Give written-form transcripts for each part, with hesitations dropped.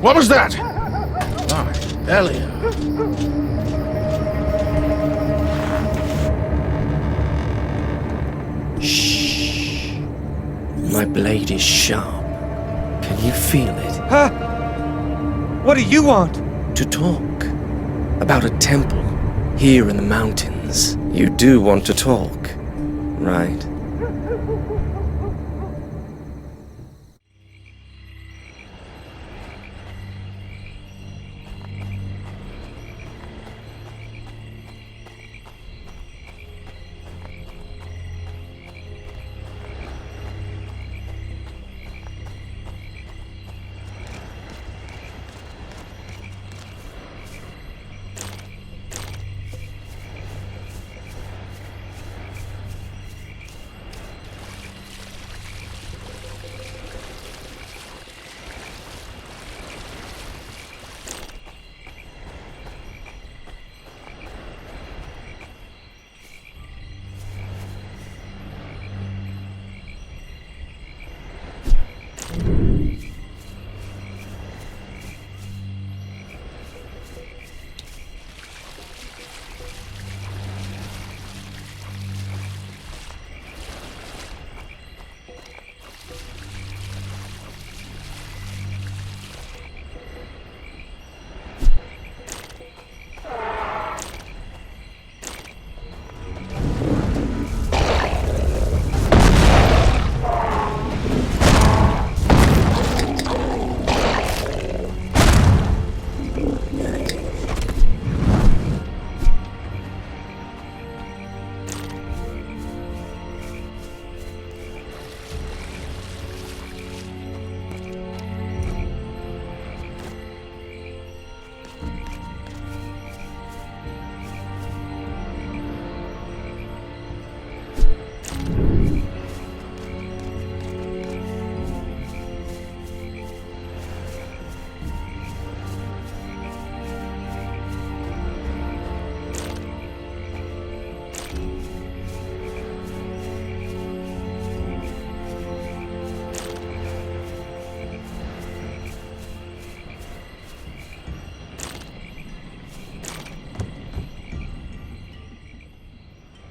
What was that? Ah, Belliar. Shh. My blade is sharp. Can you feel it? Huh? What do you want? To talk. About a temple. Here in the mountains. You do want to talk, right?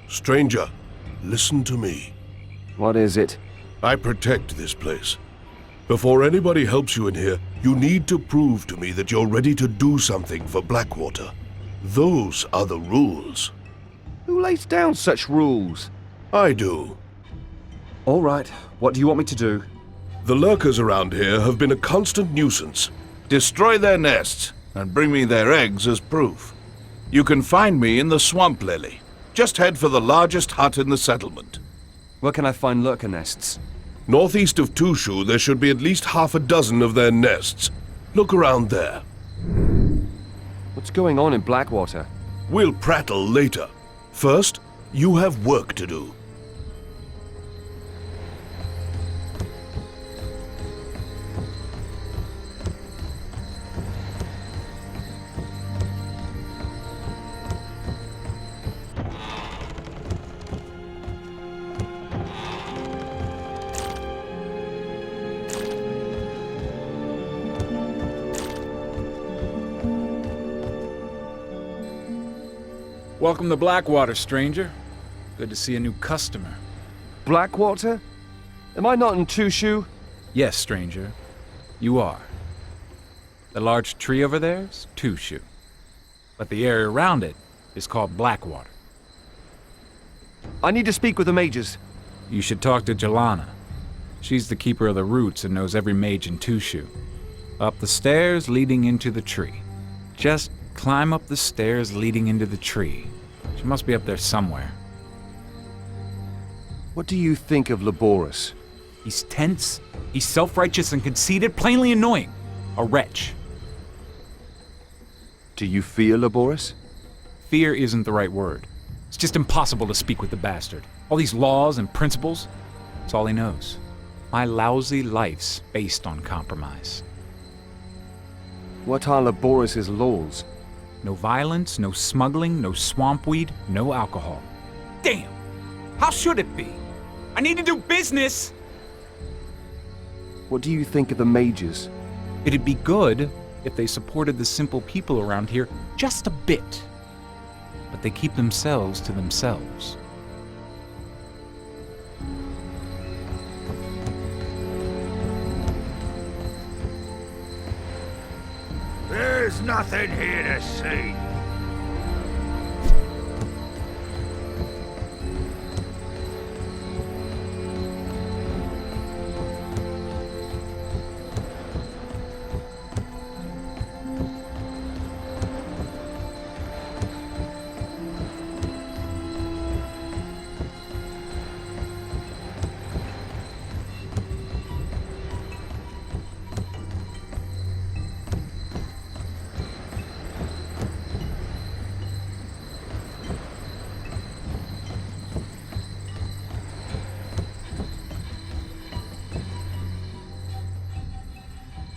Stranger, listen to me. What is it? I protect this place. Before anybody helps you in here, you need to prove to me that you're ready to do something for Blackwater. Those are the rules. Who lays down such rules? I do. All right, what do you want me to do? The lurkers around here have been a constant nuisance. Destroy their nests and bring me their eggs as proof. You can find me in the Swamp Lily. Just head for the largest hut in the settlement. Where can I find lurker nests? Northeast of Tushu, there should be at least half a dozen of their nests. Look around there. What's going on in Blackwater? We'll prattle later. First, you have work to do. Welcome to Blackwater, stranger. Good to see a new customer. Blackwater? Am I not in Tushu? Yes, stranger. You are. The large tree over there's Tushu. But the area around it is called Blackwater. I need to speak with the mages. You should talk to Jelana. She's the keeper of the roots and knows every mage in Tushu. Up the stairs leading into the tree. Just climb up the stairs leading into the tree. She must be up there somewhere. What do you think of Laborus? He's tense, he's self-righteous and conceited, plainly annoying. A wretch. Do you fear Laborus? Fear isn't the right word. It's just impossible to speak with the bastard. All these laws and principles, it's all he knows. My lousy life's based on compromise. What are Laborus's laws? No violence, no smuggling, no swampweed, no alcohol. Damn! How should it be? I need to do business! What do you think of the mages? It'd be good if they supported the simple people around here just a bit. But they keep themselves to themselves. There's nothing here to see.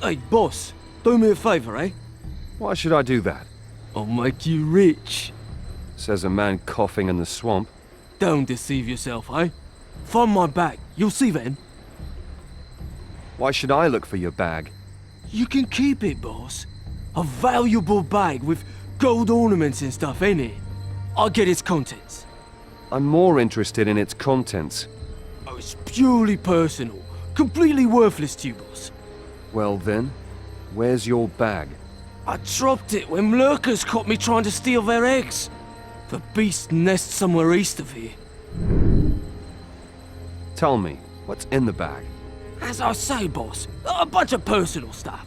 Hey, boss, do me a favour, eh? Why should I do that? I'll make you rich. Says a man coughing in the swamp. Don't deceive yourself, eh? Find my bag, you'll see then. Why should I look for your bag? You can keep it, boss. A valuable bag with gold ornaments and stuff in it. I'll get its contents. I'm more interested in its contents. Oh, it's purely personal. Completely worthless to you, boss. Well then, where's your bag? I dropped it when lurkers caught me trying to steal their eggs. The beast nests somewhere east of here. Tell me, what's in the bag? As I say, boss, a bunch of personal stuff.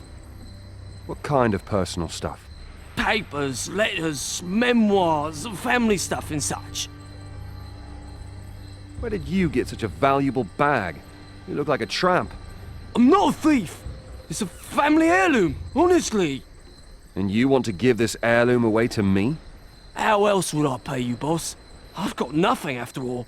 What kind of personal stuff? Papers, letters, memoirs, family stuff and such. Where did you get such a valuable bag? You look like a tramp. I'm not a thief. It's a family heirloom, honestly. And you want to give this heirloom away to me? How else would I pay you, boss? I've got nothing after all.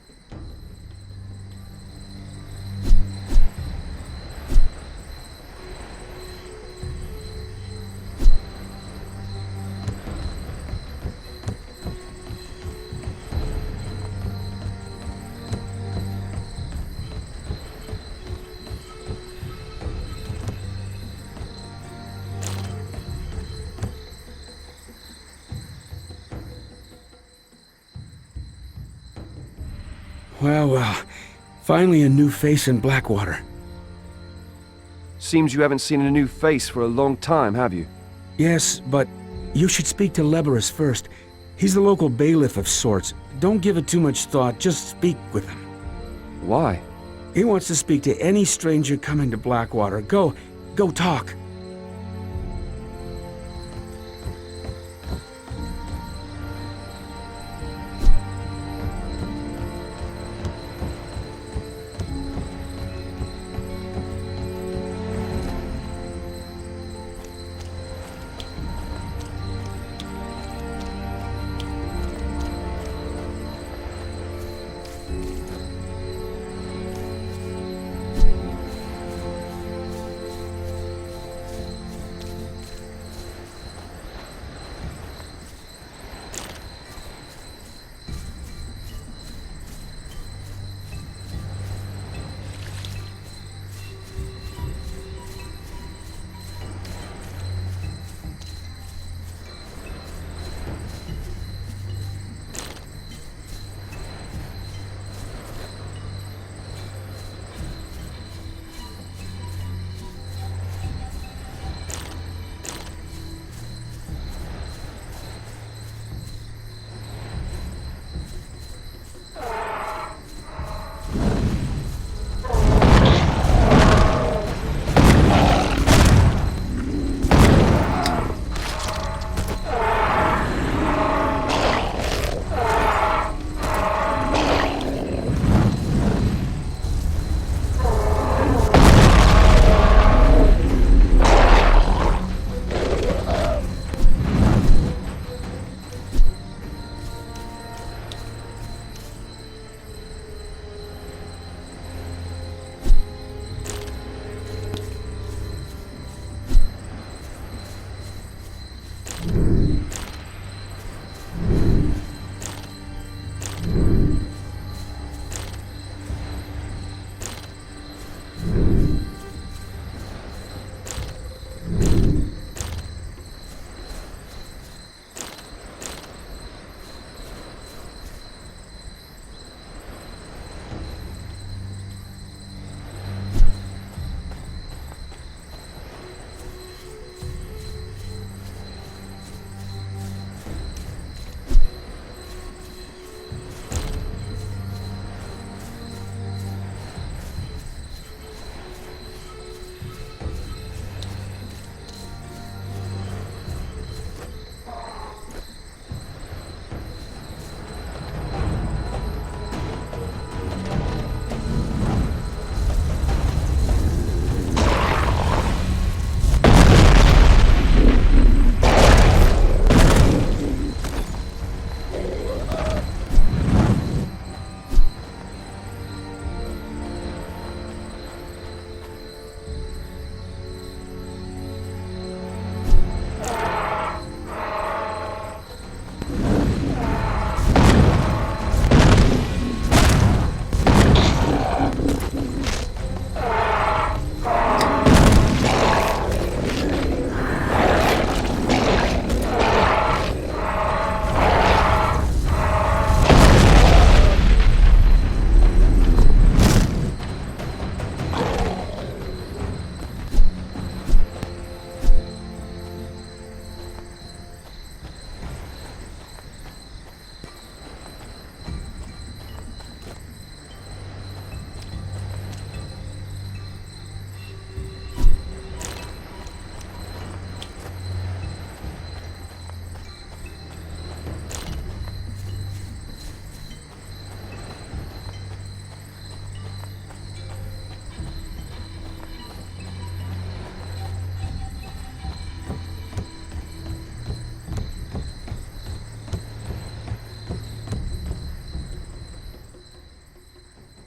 Well, finally a new face in Blackwater. Seems you haven't seen a new face for a long time, have you? Yes, but you should speak to Leberus first. He's the local bailiff of sorts. Don't give it too much thought, just speak with him. Why? He wants to speak to any stranger coming to Blackwater. Go talk.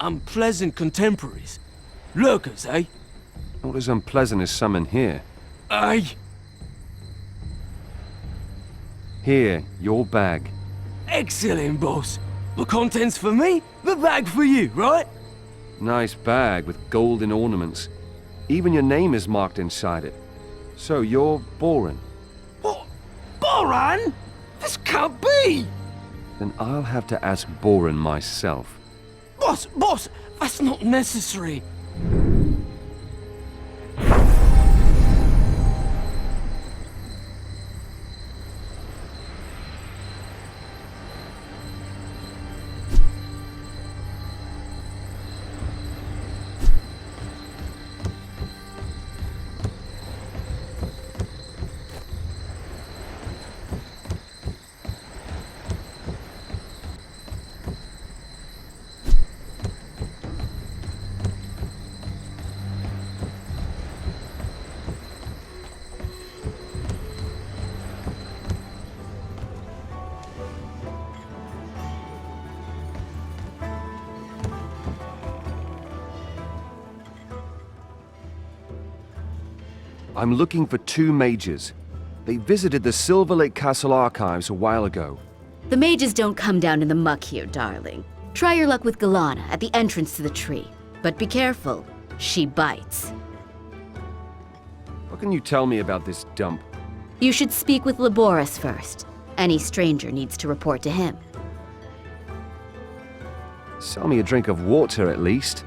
unpleasant contemporaries. Lurkers, eh? Not as unpleasant as some in here. Aye. Here, your bag. Excellent, boss. The contents for me, the bag for you, right? Nice bag with golden ornaments. Even your name is marked inside it. So you're Boran. What? Boran? This can't be! Then I'll have to ask Boran myself. Boss, that's not necessary. I'm looking for two mages. They visited the Silver Lake Castle archives a while ago. The mages don't come down in the muck here, darling. Try your luck with Galana at the entrance to the tree. But be careful, she bites. What can you tell me about this dump? You should speak with Laboris first. Any stranger needs to report to him. Sell me a drink of water at least.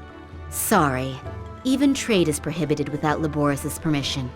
Sorry. Even trade is prohibited without Laboris's permission.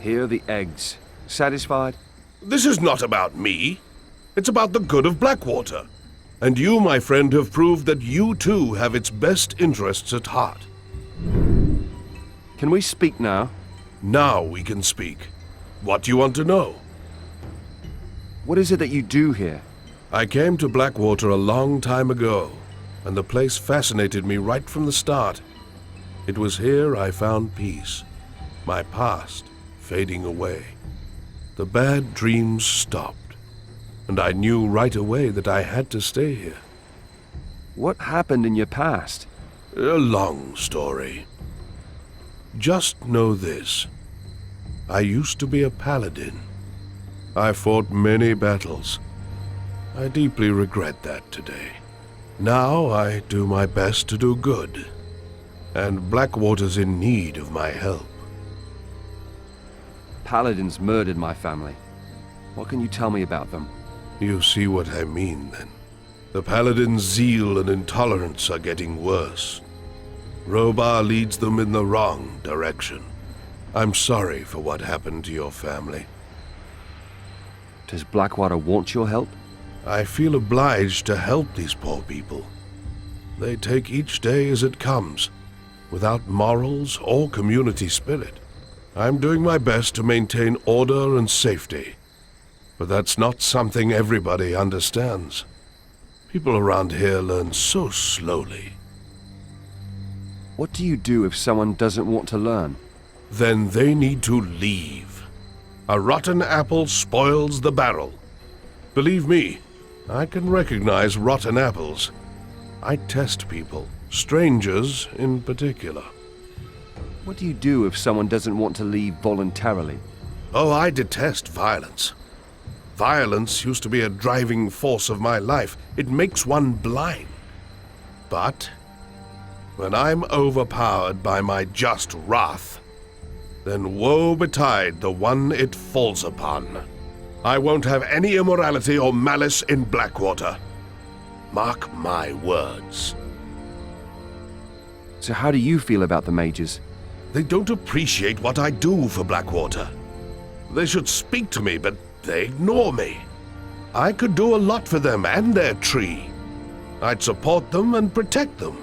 Here are the eggs. Satisfied? This is not about me. It's about the good of Blackwater. And you, my friend, have proved that you too have its best interests at heart. Can we speak now? Now we can speak. What do you want to know? What is it that you do here? I came to Blackwater a long time ago, and the place fascinated me right from the start. It was here I found peace, my past fading away. The bad dreams stopped, and I knew right away that I had to stay here. What happened in your past? A long story. Just know this. I used to be a paladin. I fought many battles. I deeply regret that today. Now I do my best to do good, and Blackwater's in need of my help. Paladins murdered my family. What can you tell me about them? You see what I mean, then. The Paladins' zeal and intolerance are getting worse. Robar leads them in the wrong direction. I'm sorry for what happened to your family. Does Blackwater want your help? I feel obliged to help these poor people. They take each day as it comes, without morals or community spirit. I'm doing my best to maintain order and safety, but that's not something everybody understands. People around here learn so slowly. What do you do if someone doesn't want to learn? Then they need to leave. A rotten apple spoils the barrel. Believe me, I can recognize rotten apples. I test people, strangers in particular. What do you do if someone doesn't want to leave voluntarily? Oh, I detest violence. Violence used to be a driving force of my life. It makes one blind. But when I'm overpowered by my just wrath, then woe betide the one it falls upon. I won't have any immorality or malice in Blackwater. Mark my words. So how do you feel about the mages? They don't appreciate what I do for Blackwater. They should speak to me, but they ignore me. I could do a lot for them and their tree. I'd support them and protect them.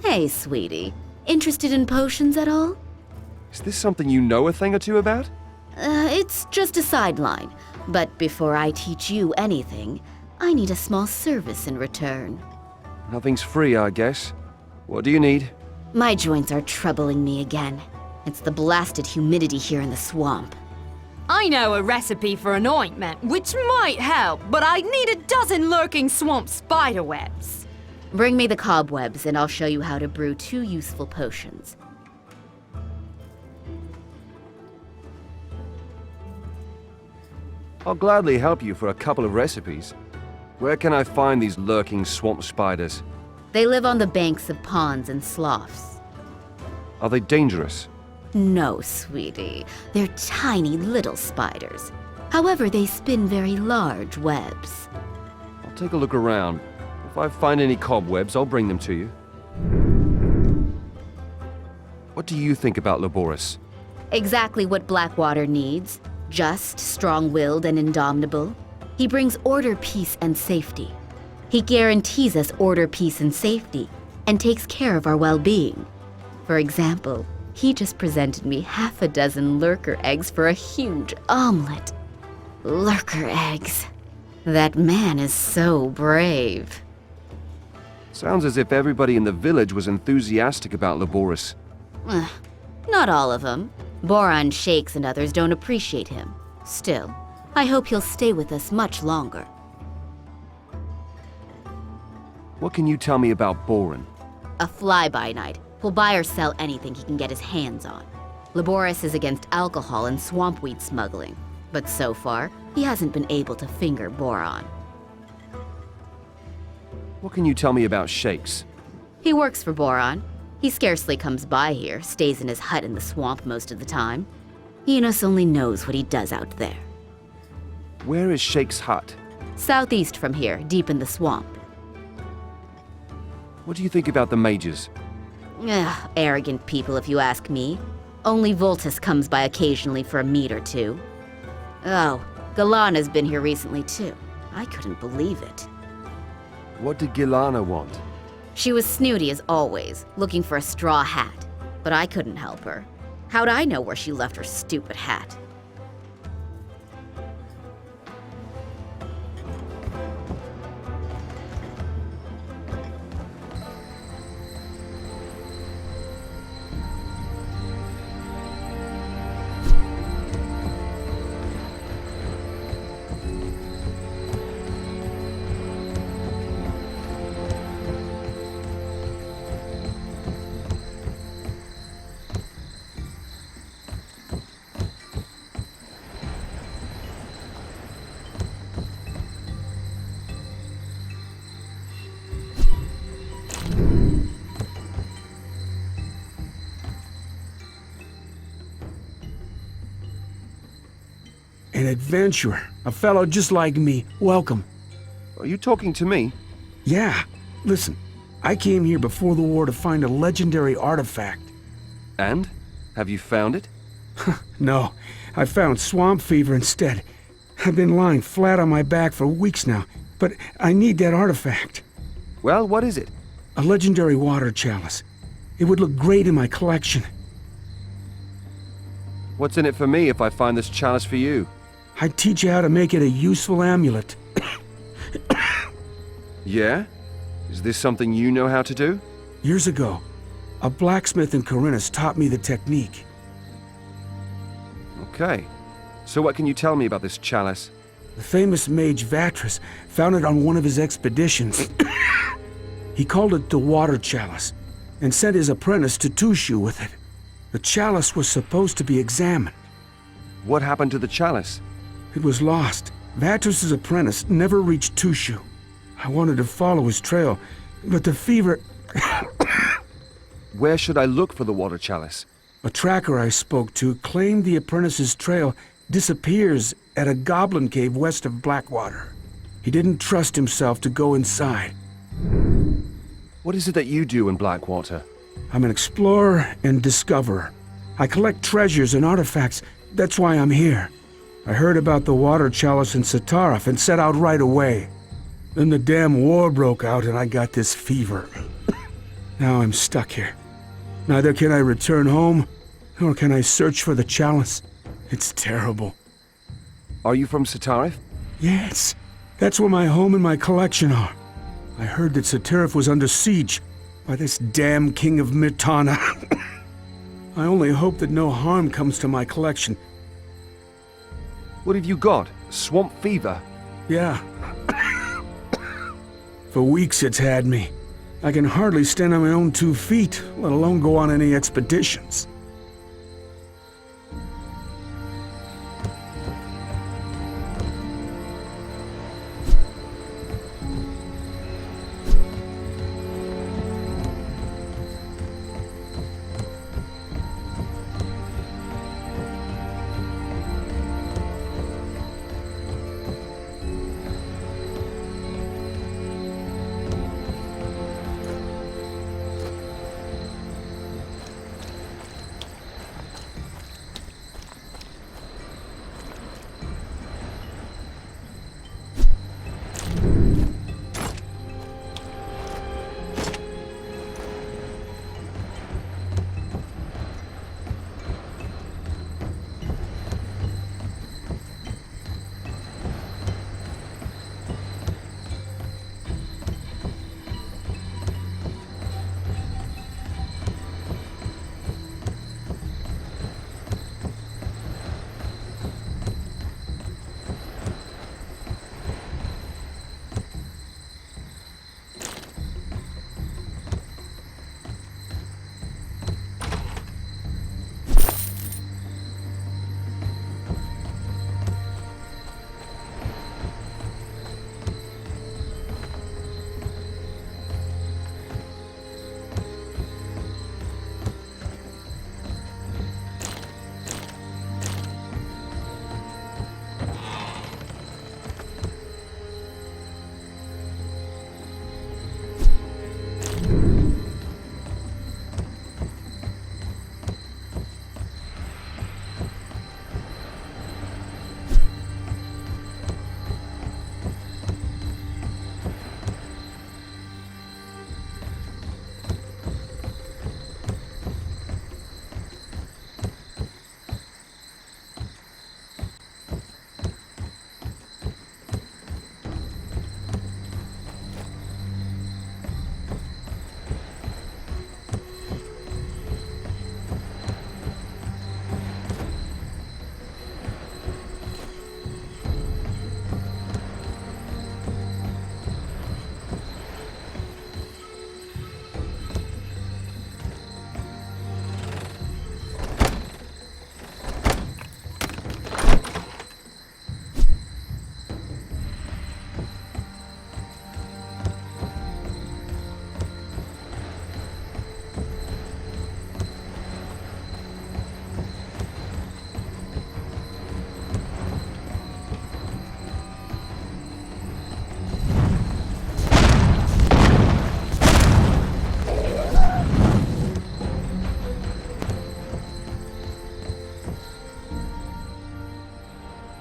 Hey, sweetie. Interested in potions at all? Is this something you know a thing or two about? It's just a sideline. But before I teach you anything, I need a small service in return. Nothing's free, I guess. What do you need? My joints are troubling me again. It's the blasted humidity here in the swamp. I know a recipe for an ointment, which might help, but I need a dozen lurking swamp spiderwebs. Bring me the cobwebs, and I'll show you how to brew 2 useful potions. I'll gladly help you for a couple of recipes. Where can I find these lurking swamp spiders? They live on the banks of ponds and sloughs. Are they dangerous? No, sweetie. They're tiny little spiders. However, they spin very large webs. I'll take a look around. If I find any cobwebs, I'll bring them to you. What do you think about Laboris? Exactly what Blackwater needs. Just, strong-willed, and indomitable. He brings order, peace, and safety. He guarantees us order, peace, and safety, and takes care of our well-being. For example, he just presented me half a dozen lurker eggs for a huge omelet. Lurker eggs. That man is so brave. Sounds as if everybody in the village was enthusiastic about Laboris. Not all of them. Boron, Shakes, and others don't appreciate him. Still, I hope he'll stay with us much longer. What can you tell me about Boron? A fly-by-night who'll buy or sell anything he can get his hands on. Laboris is against alcohol and swampweed smuggling, but so far, he hasn't been able to finger Boron. What can you tell me about Shakes? He works for Boron. He scarcely comes by here, stays in his hut in the swamp most of the time. Innos only knows what he does out there. Where is Shakes' hut? Southeast from here, deep in the swamp. What do you think about the mages? Arrogant people, if you ask me. Only Voltus comes by occasionally for a meat or two. Oh, Galana's been here recently too. I couldn't believe it. What did Gilana want? She was snooty as always, looking for a straw hat. But I couldn't help her. How'd I know where she left her stupid hat? An adventurer, a fellow just like me. Welcome. Are you talking to me? Yeah, listen, I came here before the war to find a legendary artifact. And? Have you found it? No, I found swamp fever instead. I've been lying flat on my back for weeks now, but I need that artifact. Well, what is it? A legendary water chalice. It would look great in my collection. What's in it for me if I find this chalice for you? I'd teach you how to make it a useful amulet. Yeah? Is this something you know how to do? Years ago, a blacksmith in Corinthus taught me the technique. Okay. So what can you tell me about this chalice? The famous mage Vatras found it on one of his expeditions. He called it the water chalice, and sent his apprentice to Tushu with it. The chalice was supposed to be examined. What happened to the chalice? It was lost. Vatras' apprentice never reached Tushu. I wanted to follow his trail, but the fever... Where should I look for the water chalice? A tracker I spoke to claimed the apprentice's trail disappears at a goblin cave west of Blackwater. He didn't trust himself to go inside. What is it that you do in Blackwater? I'm an explorer and discoverer. I collect treasures and artifacts. That's why I'm here. I heard about the water chalice in Satarif and set out right away. Then the damn war broke out and I got this fever. Now I'm stuck here. Neither can I return home, nor can I search for the chalice. It's terrible. Are you from Satarif? Yes, that's where my home and my collection are. I heard that Satarif was under siege by this damn king of Mirtana. I only hope that no harm comes to my collection. What have you got? Swamp fever? Yeah. For weeks it's had me. I can hardly stand on my own 2 feet, let alone go on any expeditions.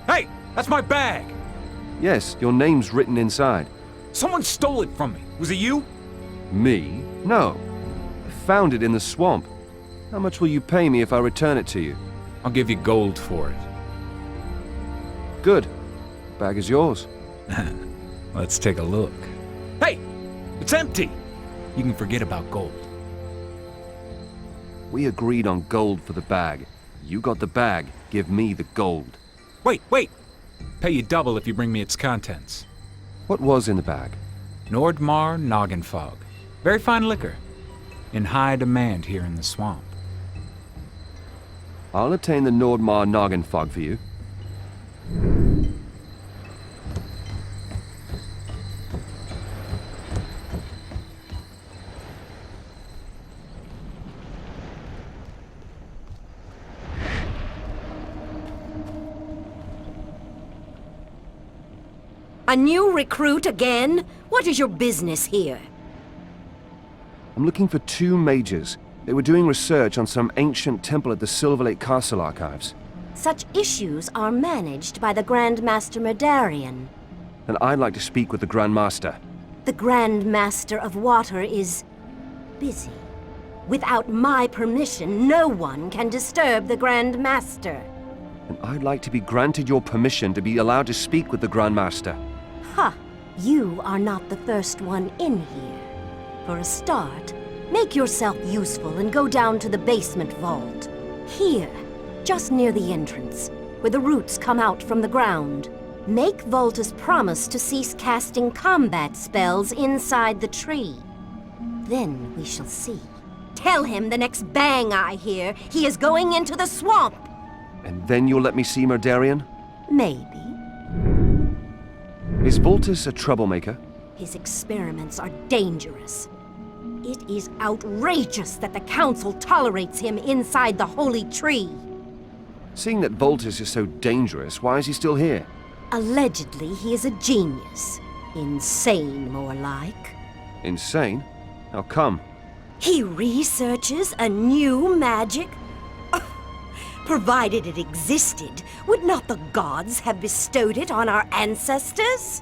Hey, that's my bag! Yes, your name's written inside. Someone stole it from me. Was it you? Me? No. I found it in the swamp. How much will you pay me if I return it to you? I'll give you gold for it. Good. The bag is yours. Let's take a look. Hey! It's empty! You can forget about gold. We agreed on gold for the bag. You got the bag, give me the gold. Wait! Pay you double if you bring me its contents. What was in the bag? Nordmar Noggenfog. Very fine liquor. In high demand here in the swamp. I'll obtain the Nordmar Noggenfog for you. A new recruit again? What is your business here? I'm looking for 2 mages. They were doing research on some ancient temple at the Silver Lake Castle archives. Such issues are managed by the Grand Master Merdarian. And I'd like to speak with the Grand Master. The Grand Master of Water is busy. Without my permission, no one can disturb the Grand Master. And I'd like to be granted your permission to be allowed to speak with the Grand Master. Ha! You are not the first one in here. For a start, make yourself useful and go down to the basement vault. Here, just near the entrance, where the roots come out from the ground. Make Voltus promise to cease casting combat spells inside the tree. Then we shall see. Tell him the next bang I hear, he is going into the swamp! And then you'll let me see Merdarian? Maybe. Is Voltus a troublemaker? His experiments are dangerous. It is outrageous that the Council tolerates him inside the holy tree. Seeing that Voltus is so dangerous, why is he still here? Allegedly, he is a genius. Insane, more like. Insane? How come? He researches a new magic? Provided it existed, would not the gods have bestowed it on our ancestors?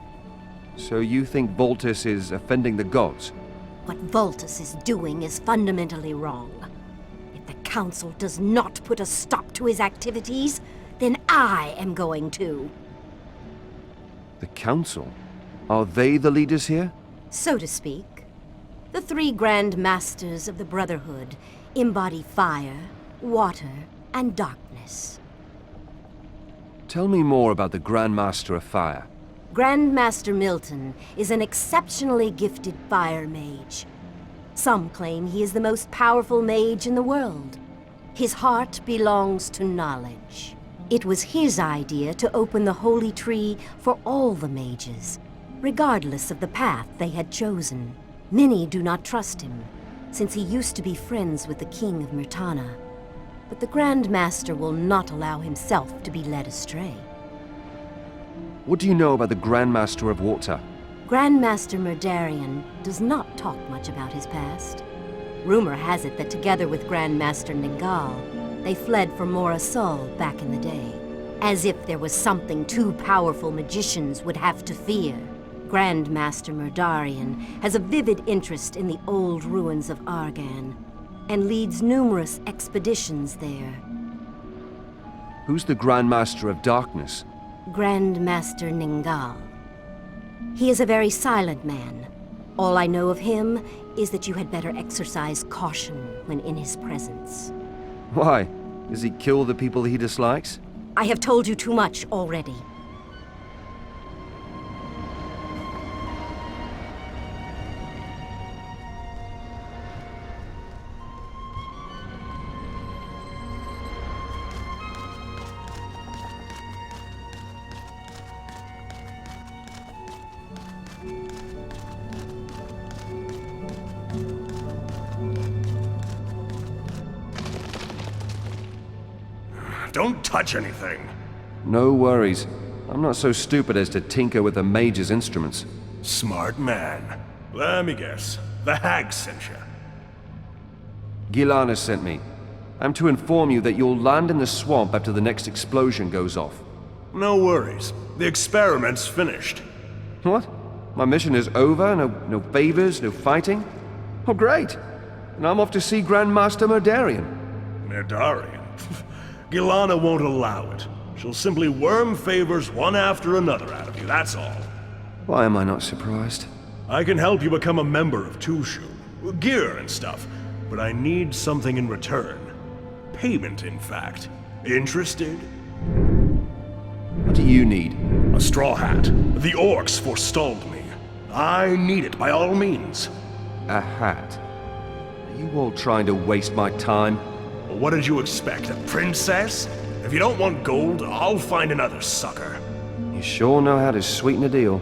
So you think Voltus is offending the gods? What Voltus is doing is fundamentally wrong. If the Council does not put a stop to his activities, then I am going to. The Council? Are they the leaders here? So to speak. The 3 Grand Masters of the Brotherhood embody fire, water, and darkness. Tell me more about the Grand Master of Fire. Grand Master Milton is an exceptionally gifted fire mage. Some claim he is the most powerful mage in the world. His heart belongs to knowledge. It was his idea to open the holy tree for all the mages, regardless of the path they had chosen. Many do not trust him, since he used to be friends with the King of Myrtana. But the Grand Master will not allow himself to be led astray. What do you know about the Grand Master of Water? Grand Master Merdarian does not talk much about his past. Rumor has it that together with Grand Master Ningal, they fled from Morasol back in the day. As if there was something 2 powerful magicians would have to fear. Grand Master Merdarian has a vivid interest in the old ruins of Argan, and leads numerous expeditions there. Who's the Grand Master of Darkness? Grand Master Ningal. He is a very silent man. All I know of him is that you had better exercise caution when in his presence. Why? Does he kill the people he dislikes? I have told you too much already. Don't touch anything. No worries. I'm not so stupid as to tinker with a mage's instruments. Smart man. Let me guess. The hag sent you. Gilana sent me. I'm to inform you that you'll land in the swamp after the next explosion goes off. No worries. The experiment's finished. What? My mission is over? No favors, no fighting? Oh, great. And I'm off to see Grand Master Merdarian. Merdarian? Gilana won't allow it. She'll simply worm favors one after another out of you, that's all. Why am I not surprised? I can help you become a member of Tushu. Gear and stuff. But I need something in return. Payment, in fact. Interested? What do you need? A straw hat. The orcs forestalled me. I need it by all means. A hat? Are you all trying to waste my time? What did you expect, a princess? If you don't want gold, I'll find another sucker. You sure know how to sweeten a deal.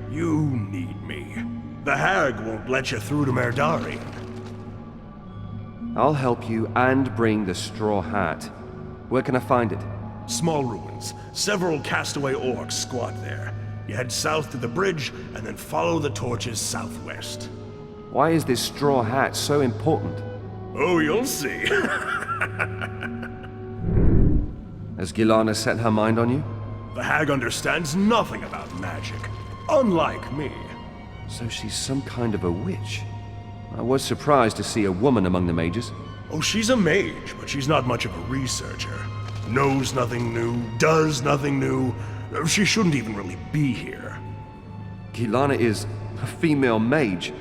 You need me. The hag won't let you through to Merdarian. I'll help you and bring the straw hat. Where can I find it? Small ruins. Several castaway orcs squat there. You head south to the bridge, and then follow the torches southwest. Why is this straw hat so important? Oh, you'll see. Has Gilana set her mind on you? The hag understands nothing about magic, unlike me. So she's some kind of a witch. I was surprised to see a woman among the mages. Oh, she's a mage, but she's not much of a researcher. Knows nothing new, does nothing new. She shouldn't even really be here. Gilana is a female mage.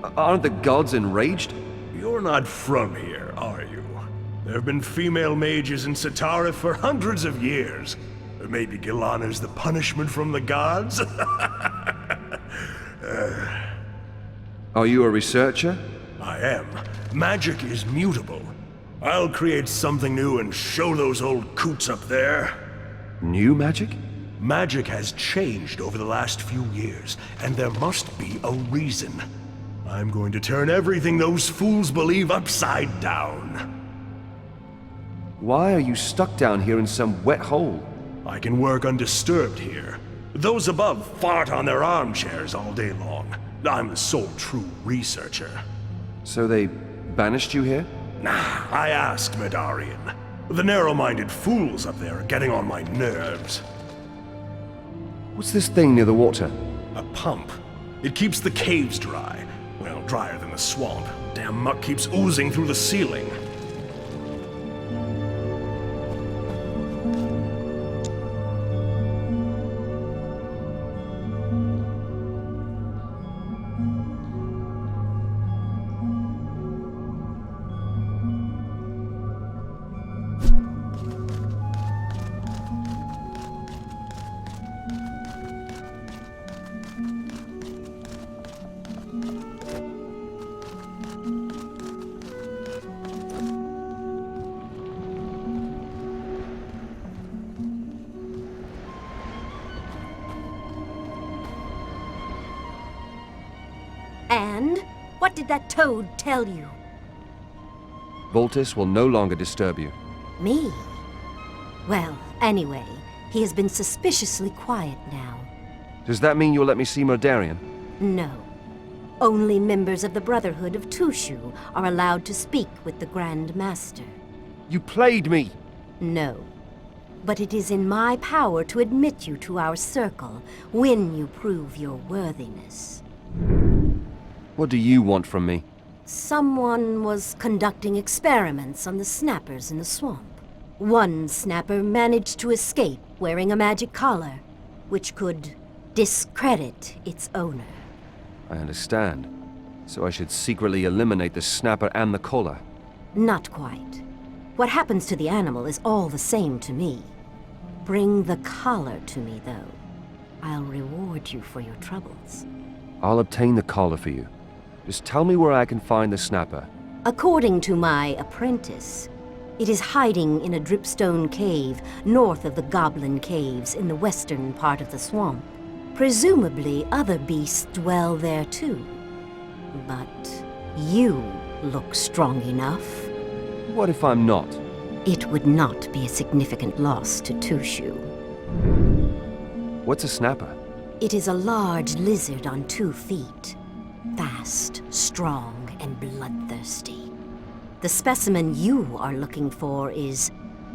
Aren't the gods enraged? You're not from here, are you? There have been female mages in Satara for hundreds of years. Maybe Gilana's the punishment from the gods? Are you a researcher? I am. Magic is mutable. I'll create something new and show those old coots up there. New magic? Magic has changed over the last few years, and there must be a reason. I'm going to turn everything those fools believe upside down. Why are you stuck down here in some wet hole? I can work undisturbed here. Those above fart on their armchairs all day long. I'm the sole true researcher. So they banished you here? Nah, I asked Medarian. The narrow-minded fools up there are getting on my nerves. What's this thing near the water? A pump. It keeps the caves dry. Well, drier than the swamp. Damn muck keeps oozing through the ceiling. And? What did that toad tell you? Voltus will no longer disturb you. Me? Well, anyway, he has been suspiciously quiet now. Does that mean you'll let me see Murdarian? No. Only members of the Brotherhood of Tushu are allowed to speak with the Grand Master. You played me! No. But it is in my power to admit you to our circle when you prove your worthiness. What do you want from me? Someone was conducting experiments on the snappers in the swamp. One snapper managed to escape wearing a magic collar, which could discredit its owner. I understand. So I should secretly eliminate the snapper and the collar. Not quite. What happens to the animal is all the same to me. Bring the collar to me, though. I'll reward you for your troubles. I'll obtain the collar for you. Just tell me where I can find the snapper. According to my apprentice, it is hiding in a dripstone cave north of the Goblin Caves in the western part of the swamp. Presumably, other beasts dwell there too. But you look strong enough. What if I'm not? It would not be a significant loss to Tushu. What's a snapper? It is a large lizard on 2 feet. Fast, strong, and bloodthirsty. The specimen you are looking for is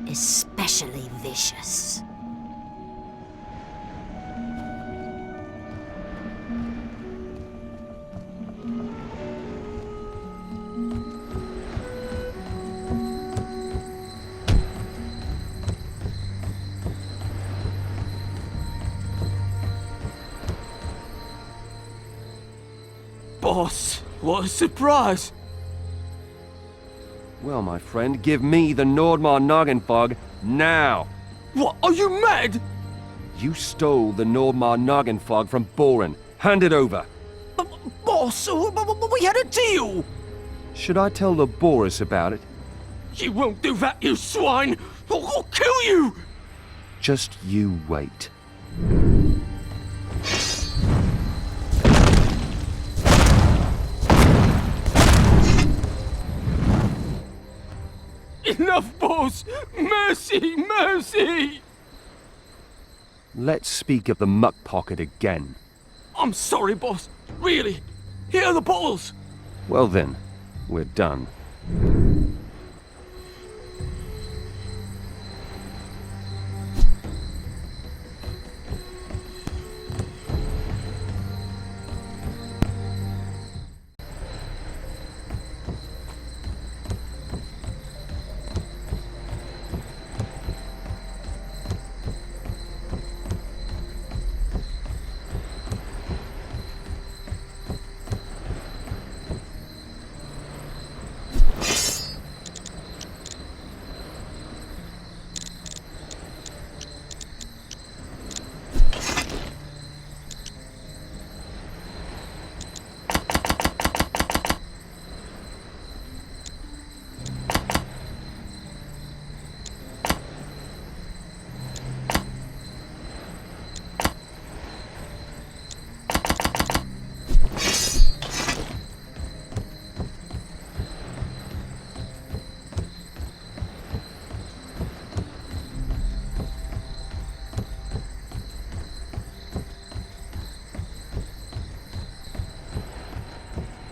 especially vicious. Boss, what a surprise! Well, my friend, give me the Nordmar Noggenfog now! What, are you mad? You stole the Nordmar Noggenfog from Boren. Hand it over. Boss, we had a deal! Should I tell the Boris about it? You won't do that, you swine! I'll kill you! Just you wait. Enough, boss! Mercy, mercy! Let's speak of the muck pocket again. I'm sorry, boss. Really. Here are the bottles. Well then, we're done.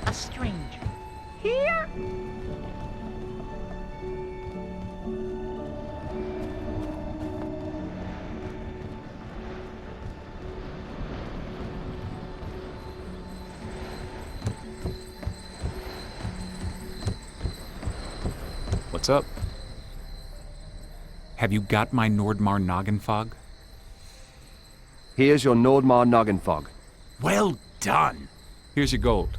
A stranger. Here? What's up? Have you got my Nordmar Noggenfog? Here's your Nordmar Noggenfog. Well done! Here's your gold.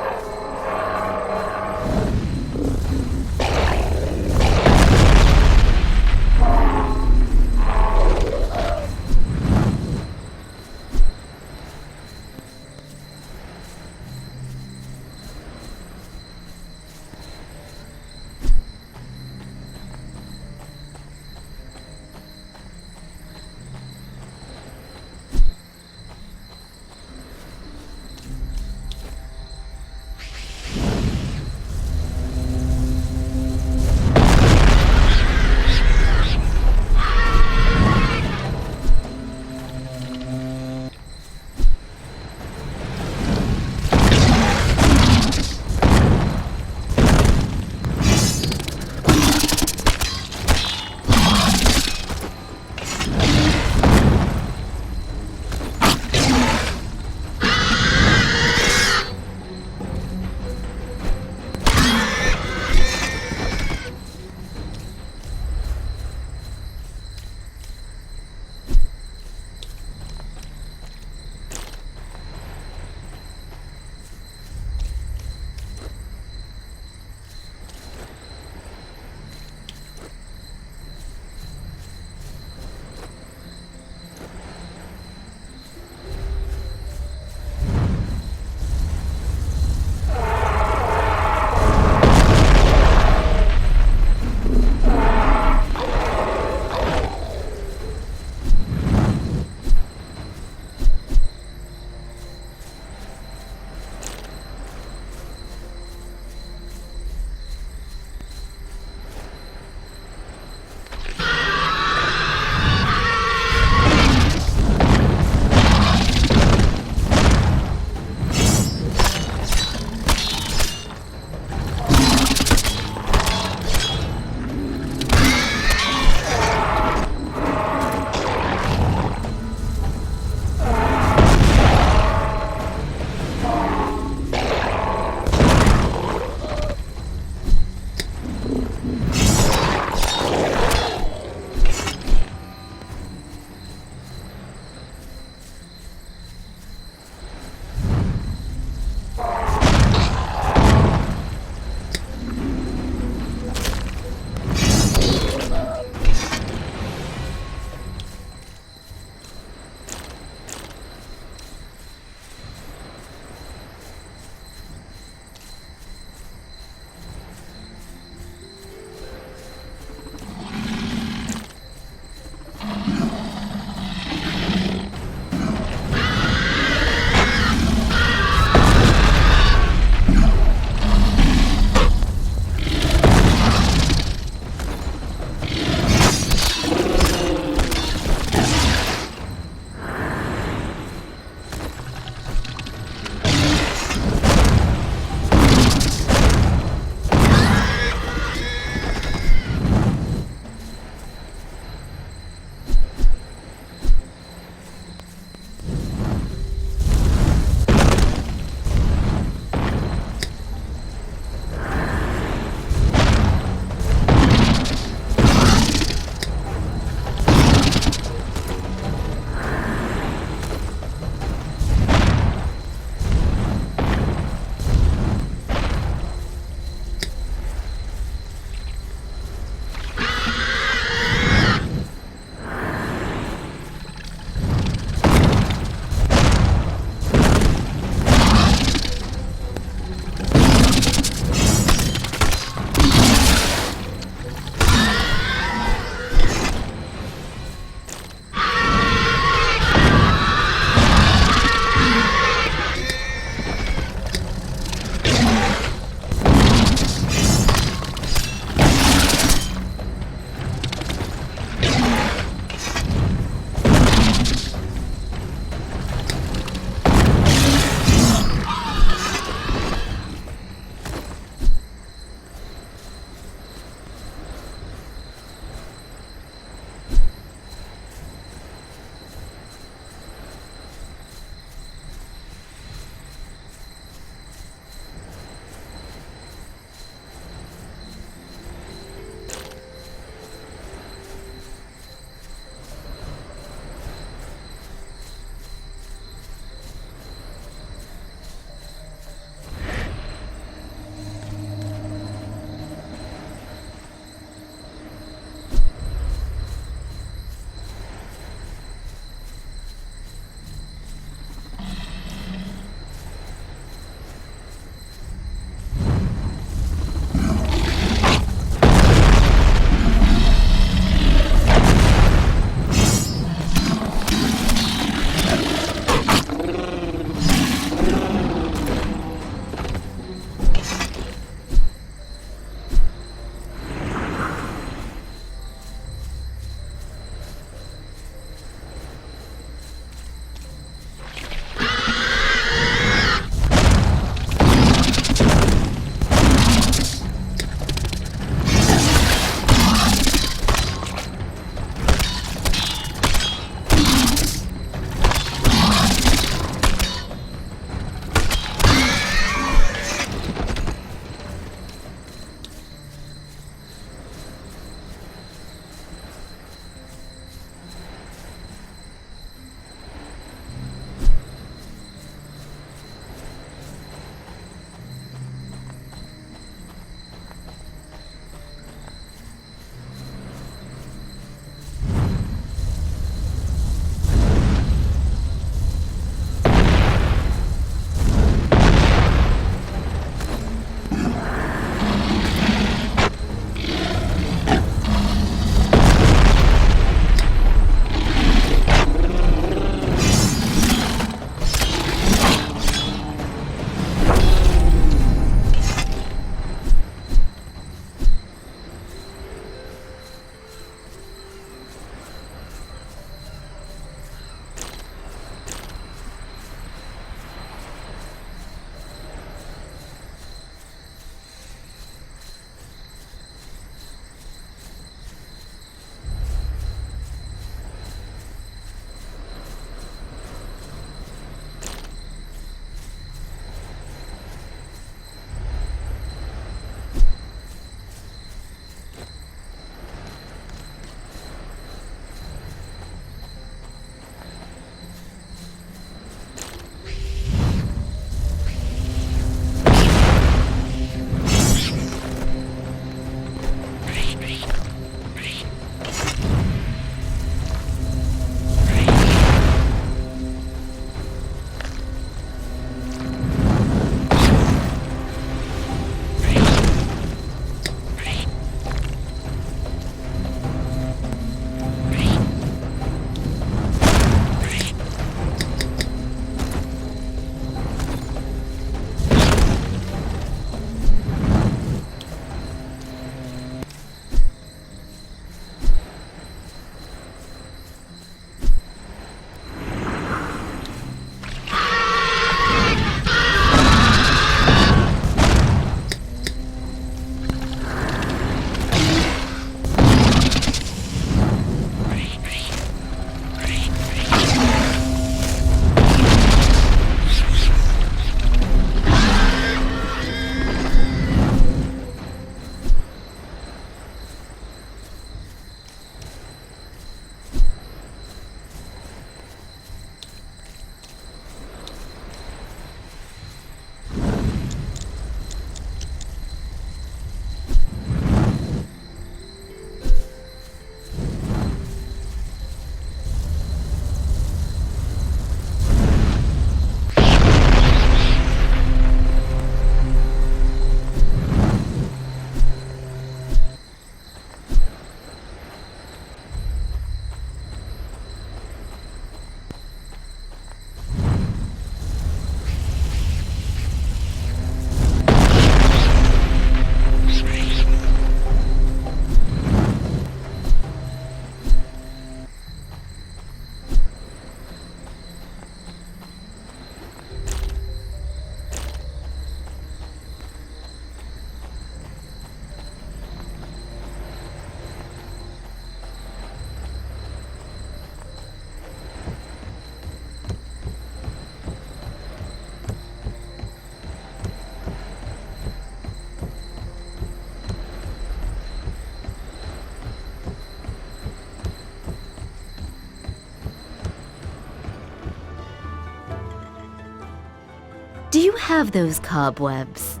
you have those cobwebs?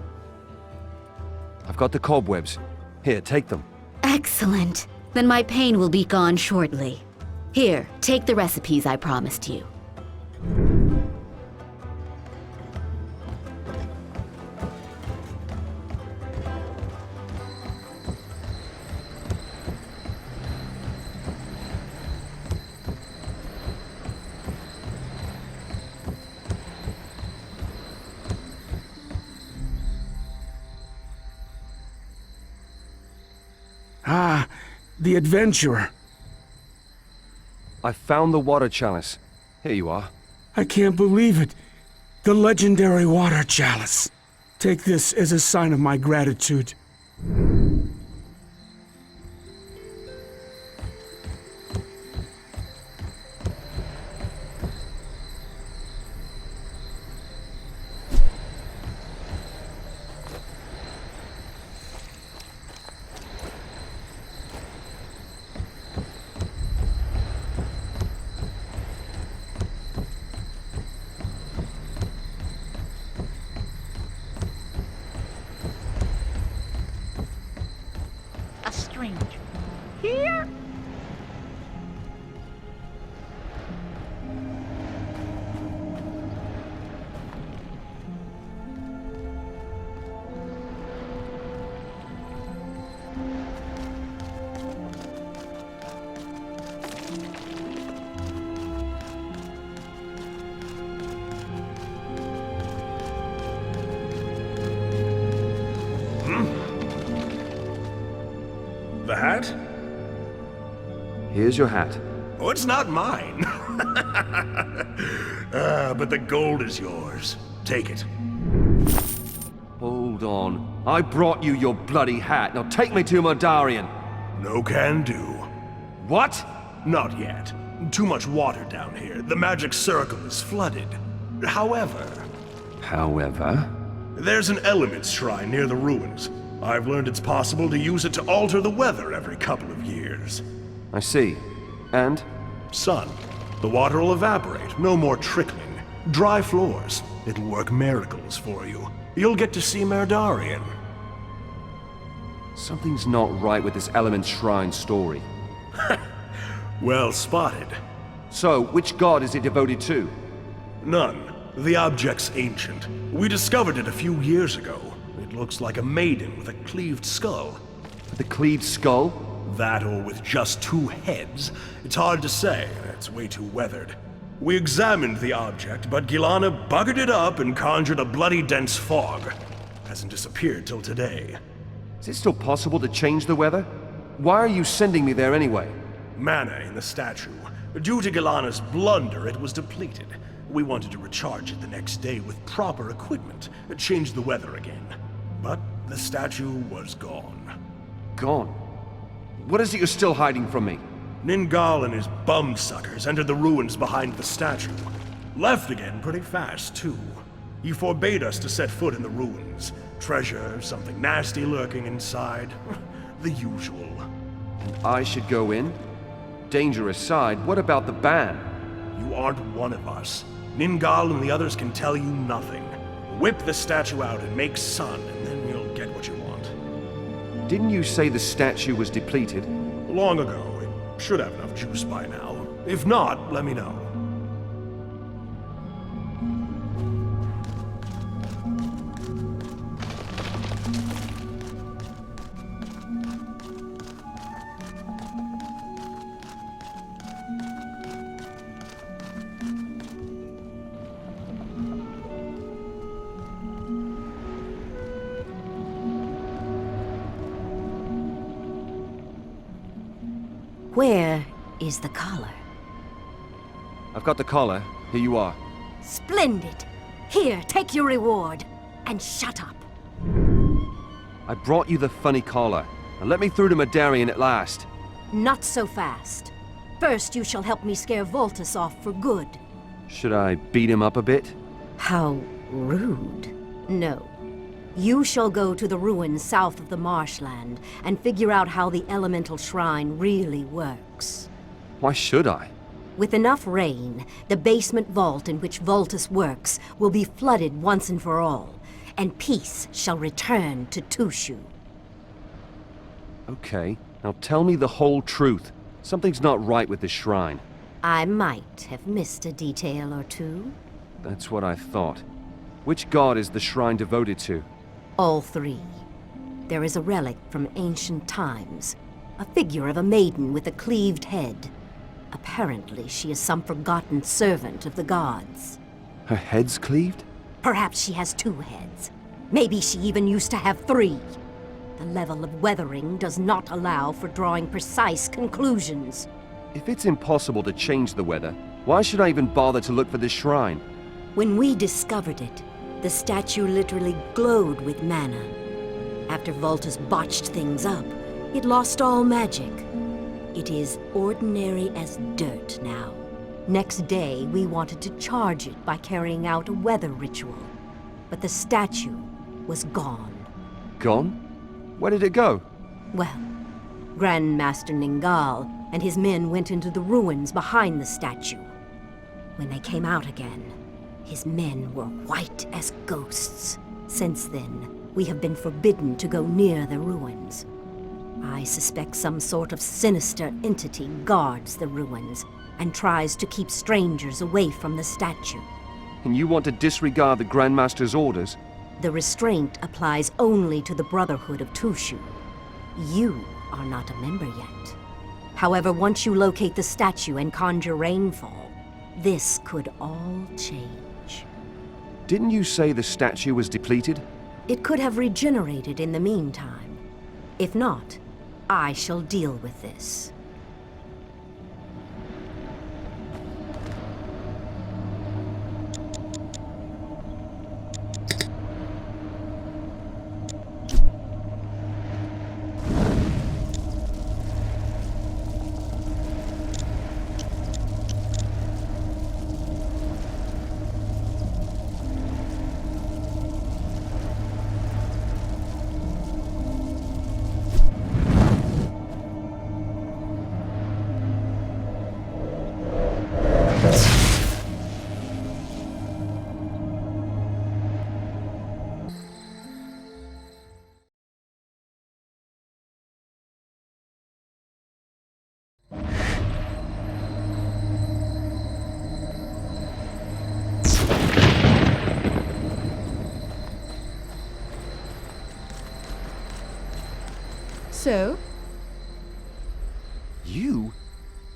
I've got the cobwebs. Here, take them. Excellent. Then my pain will be gone shortly. Here, take the recipes I promised you. Ah, the adventurer. I found the water chalice. Here you are. I can't believe it. The legendary water chalice. Take this as a sign of my gratitude. A stranger. Here? The hat? Here's your hat. Oh, it's not mine. But the gold is yours. Take it. Hold on. I brought you your bloody hat. Now take me to Mardarian. No can do. What? Not yet. Too much water down here. The magic circle is flooded. However, there's an elements shrine near the ruins. I've learned it's possible to use it to alter the weather every couple of years. I see. And? Sun. The water will evaporate. No more trickling. Dry floors. It'll work miracles for you. You'll get to see Mardarian. Something's not right with this Element Shrine story. Well spotted. So, which god is it devoted to? None. The object's ancient. We discovered it a few years ago. It looks like a maiden with a cleaved skull. The cleaved skull? That or with just two heads. It's hard to say. It's way too weathered. We examined the object, but Gilana buggered it up and conjured a bloody dense fog. Hasn't disappeared till today. Is it still possible to change the weather? Why are you sending me there anyway? Mana in the statue. Due to Gilana's blunder, it was depleted. We wanted to recharge it the next day with proper equipment, change the weather again. But the statue was gone. Gone? What is it you're still hiding from me? Ningal and his bum-suckers entered the ruins behind the statue. Left again pretty fast, too. He forbade us to set foot in the ruins. Treasure, something nasty lurking inside. The usual. And I should go in? Danger aside, what about the ban? You aren't one of us. Ningal and the others can tell you nothing. Whip the statue out and make sun, and then you'll get what you want. Didn't you say the statue was depleted? Long ago. It should have enough juice by now. If not, let me know. Where is the collar? I've got the collar. Here you are. Splendid! Here, take your reward. And shut up. I brought you the funny collar. Now let me through to Mardarian at last. Not so fast. First, you shall help me scare Voltus off for good. Should I beat him up a bit? How rude. No. You shall go to the ruins south of the Marshland and figure out how the elemental shrine really works. Why should I? With enough rain, the basement vault in which Vultus works will be flooded once and for all, and peace shall return to Tushu. Okay, now tell me the whole truth. Something's not right with this shrine. I might have missed a detail or two. That's what I thought. Which god is the shrine devoted to? All three. There is a relic from ancient times, a figure of a maiden with a cleaved head. Apparently, she is some forgotten servant of the gods. Her head's cleaved? Perhaps she has 2 heads. Maybe she even used to have 3. The level of weathering does not allow for drawing precise conclusions. If it's impossible to change the weather, why should I even bother to look for this shrine? When we discovered it, the statue literally glowed with mana. After Vultus botched things up, it lost all magic. It is ordinary as dirt now. Next day, we wanted to charge it by carrying out a weather ritual. But the statue was gone. Gone? Where did it go? Well, Grandmaster Ningal and his men went into the ruins behind the statue. When they came out again, his men were white as ghosts. Since then, we have been forbidden to go near the ruins. I suspect some sort of sinister entity guards the ruins and tries to keep strangers away from the statue. And you want to disregard the Grandmaster's orders? The restraint applies only to the Brotherhood of Tushu. You are not a member yet. However, once you locate the statue and conjure rainfall, this could all change. Didn't you say the statue was depleted? It could have regenerated in the meantime. If not, I shall deal with this. So? You?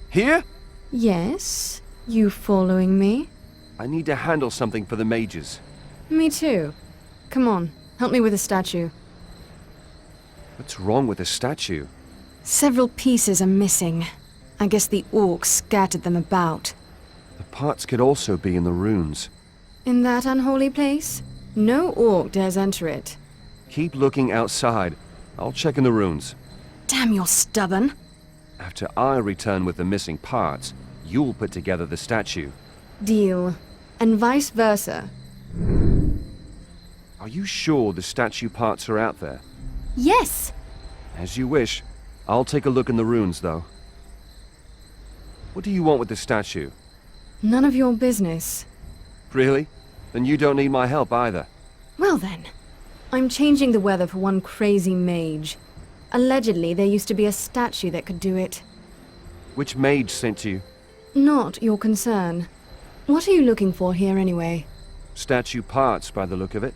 Here? Yes? You following me? I need to handle something for the mages. Me too. Come on, help me with the statue. What's wrong with the statue? Several pieces are missing. I guess the orcs scattered them about. The parts could also be in the runes. In that unholy place? No orc dares enter it. Keep looking outside. I'll check in the runes. Damn, you're stubborn. After I return with the missing parts, you'll put together the statue. Deal. And vice versa. Are you sure the statue parts are out there? Yes! As you wish. I'll take a look in the runes, though. What do you want with the statue? None of your business. Really? Then you don't need my help either. Well then. I'm changing the weather for one crazy mage. Allegedly, there used to be a statue that could do it. Which mage sent you? Not your concern. What are you looking for here anyway? Statue parts, by the look of it.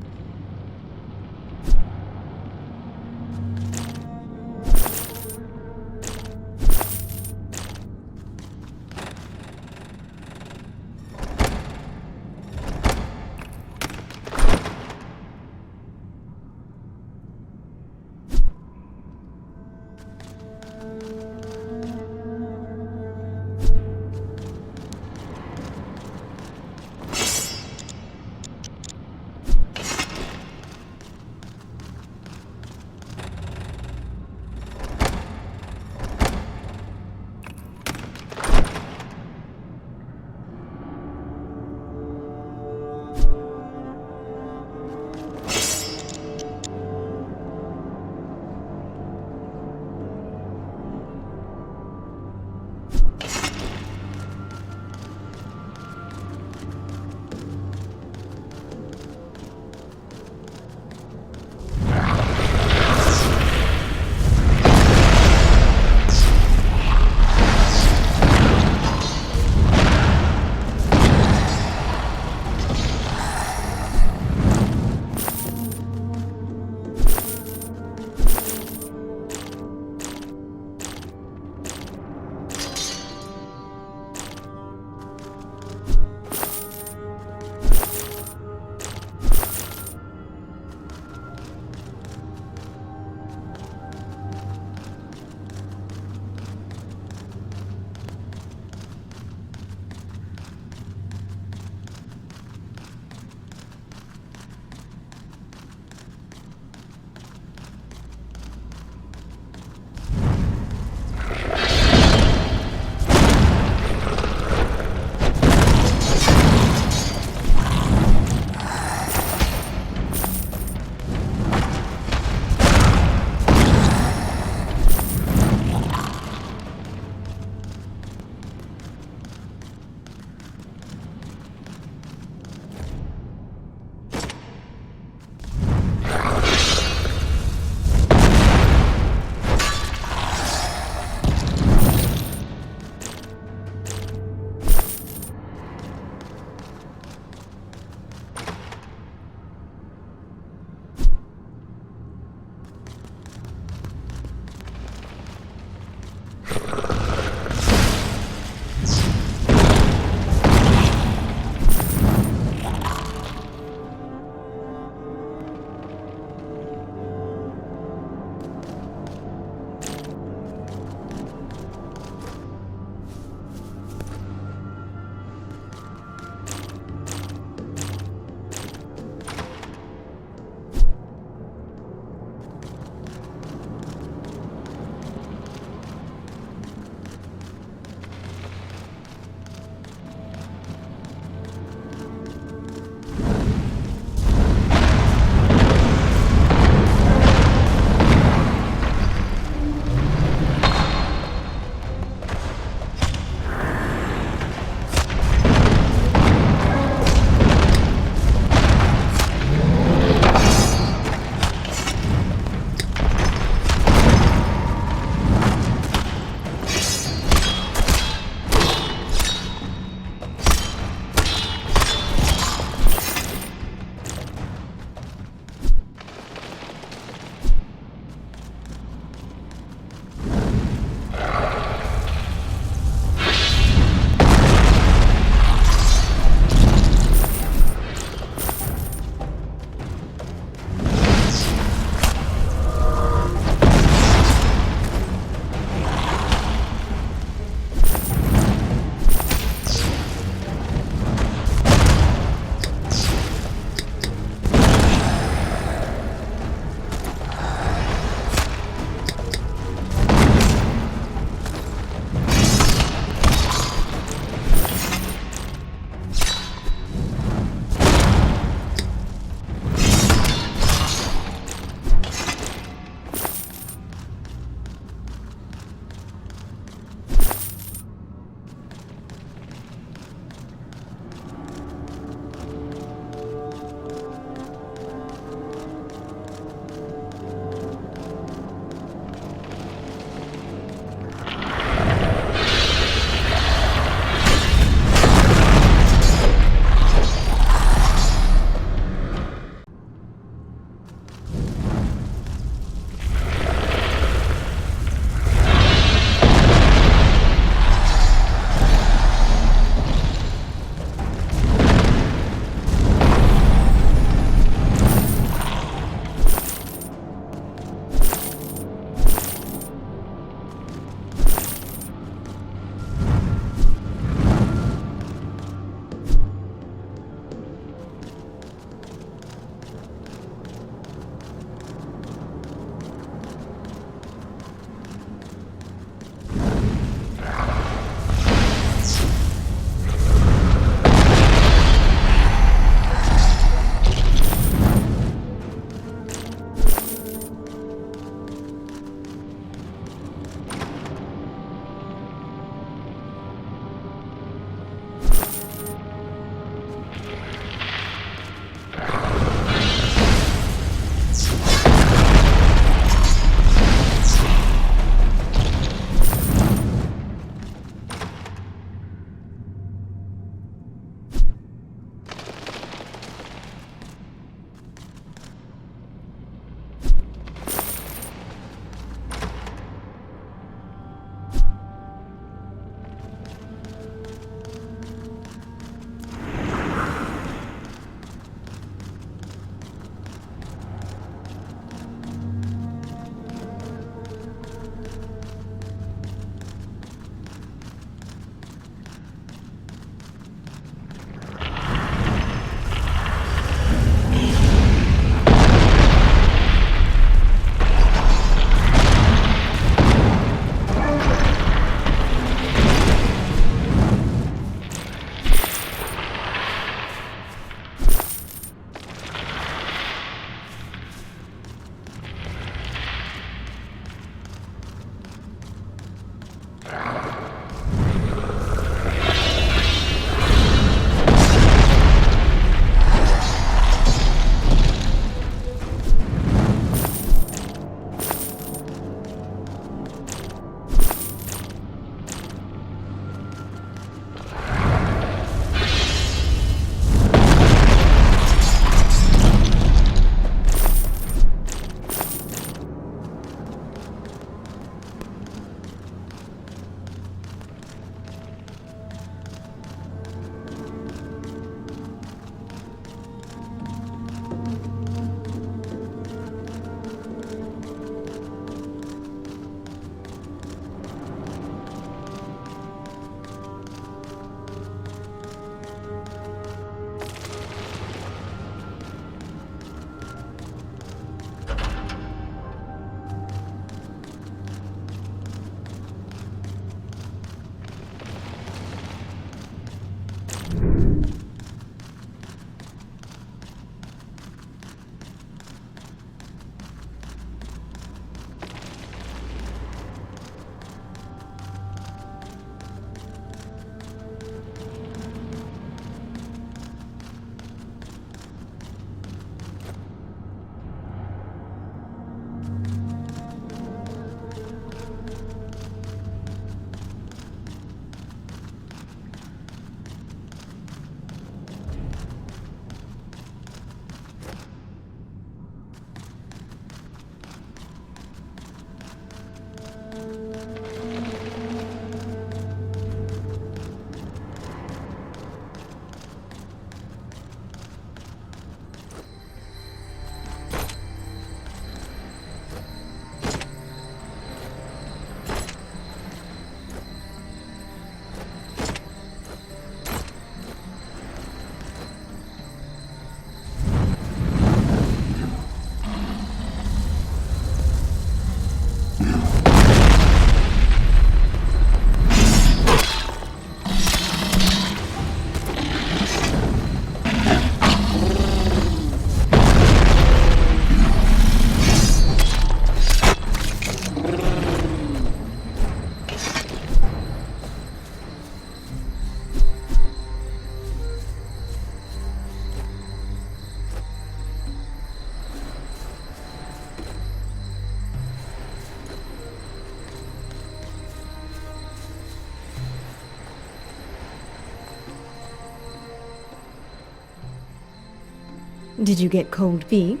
Did you get cold feet?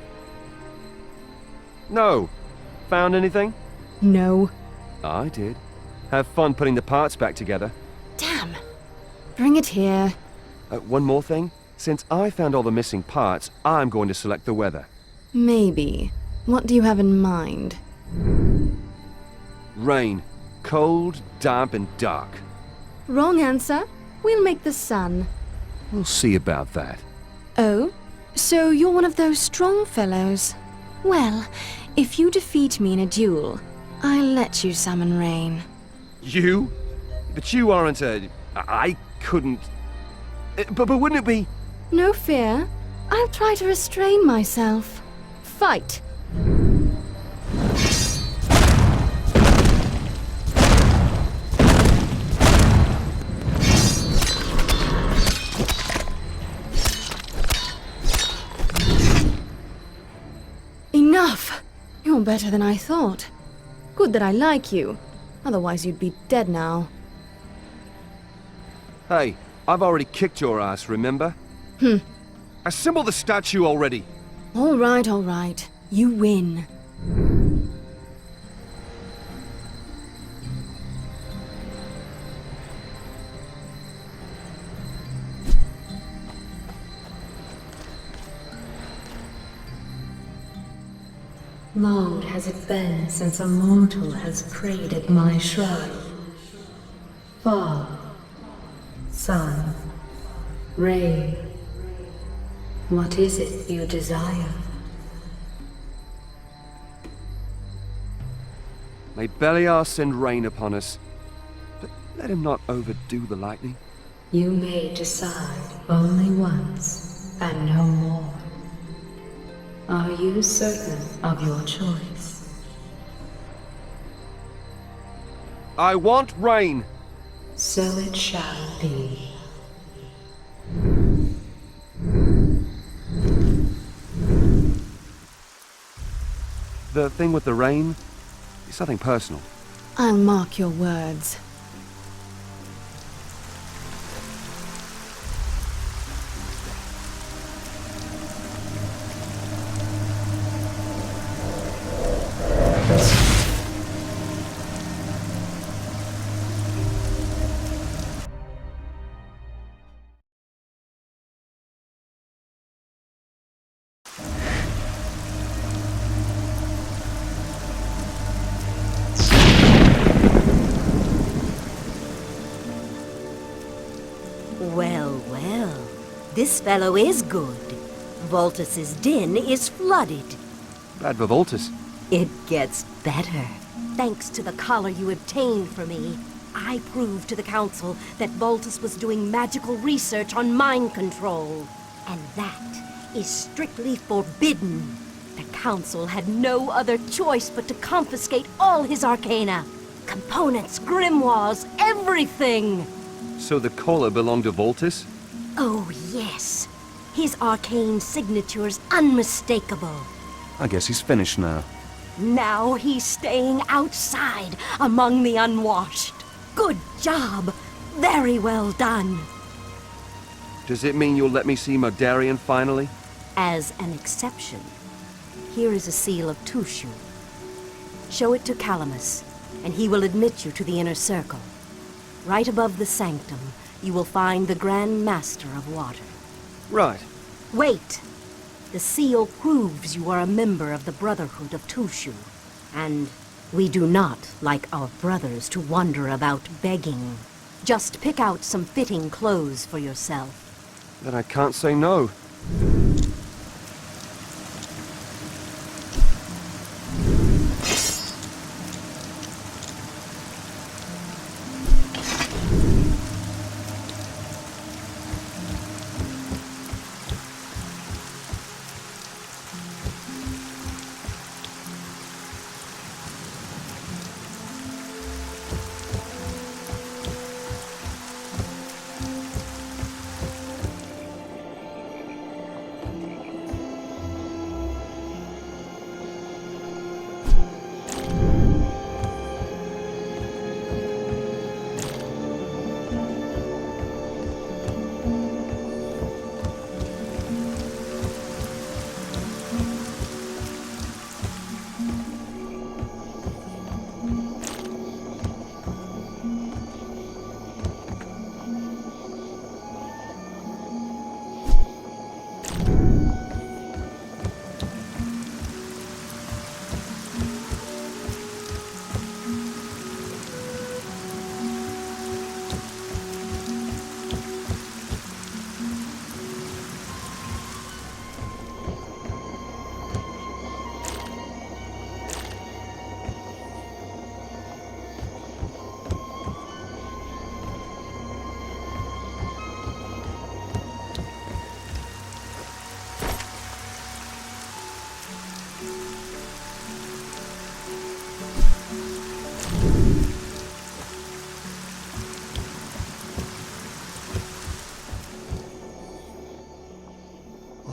No. Found anything? No. I did. Have fun putting the parts back together. Damn. Bring it here. One more thing. Since I found all the missing parts, I'm going to select the weather. Maybe. What do you have in mind? Rain. Cold, damp, and dark. Wrong answer. We'll make the sun. We'll see about that. Oh? So you're one of those strong fellows. Well, if you defeat me in a duel, I'll let you summon rain. You? But you aren't a... I couldn't... But wouldn't it be... No fear. I'll try to restrain myself. Fight! Enough! You're better than I thought. Good that I like you. Otherwise you'd be dead now. Hey, I've already kicked your ass, remember? Assemble the statue already! All right. You win. Long has it been since a mortal has prayed at my shrine. Fall, sun, rain. What is it you desire? May Belliar send rain upon us, but let him not overdo the lightning. You may decide only once, and no more. Are you certain of your choice? I want rain! So it shall be. The thing with the rain is something personal. I'll mark your words. Well, this fellow is good. Voltus's den is flooded. Bad for Voltus. It gets better. Thanks to the collar you obtained for me, I proved to the Council that Voltus was doing magical research on mind control. And that is strictly forbidden. The Council had no other choice but to confiscate all his arcana. Components, grimoires, everything! So the collar belonged to Voltus? Oh, yes. His arcane signature's unmistakable. I guess he's finished now. Now he's staying outside among the unwashed. Good job. Very well done. Does it mean you'll let me see Modarian finally? As an exception, here is a seal of Tushu. Show it to Calamus. and he will admit you to the inner circle. Right above the sanctum, you will find the Grand Master of Water. Right. Wait! The seal proves you are a member of the Brotherhood of Tushu, and we do not like our brothers to wander about begging. Just pick out some fitting clothes for yourself. Then I can't say no.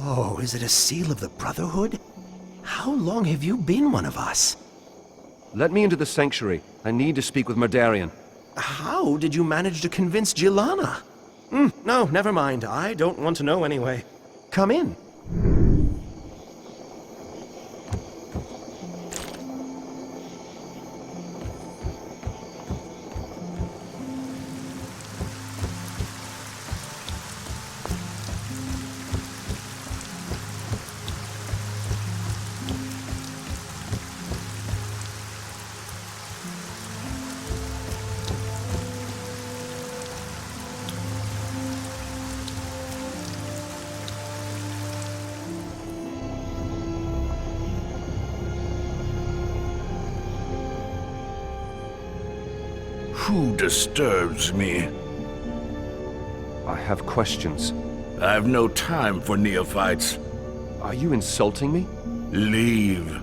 Oh, is it a seal of the Brotherhood? How long have you been one of us? Let me into the sanctuary. I need to speak with Murdarian. How did you manage to convince Gilana? No, never mind. I don't want to know anyway. Come in. Who disturbs me? I have questions. I've no time for neophytes. Are you insulting me? Leave.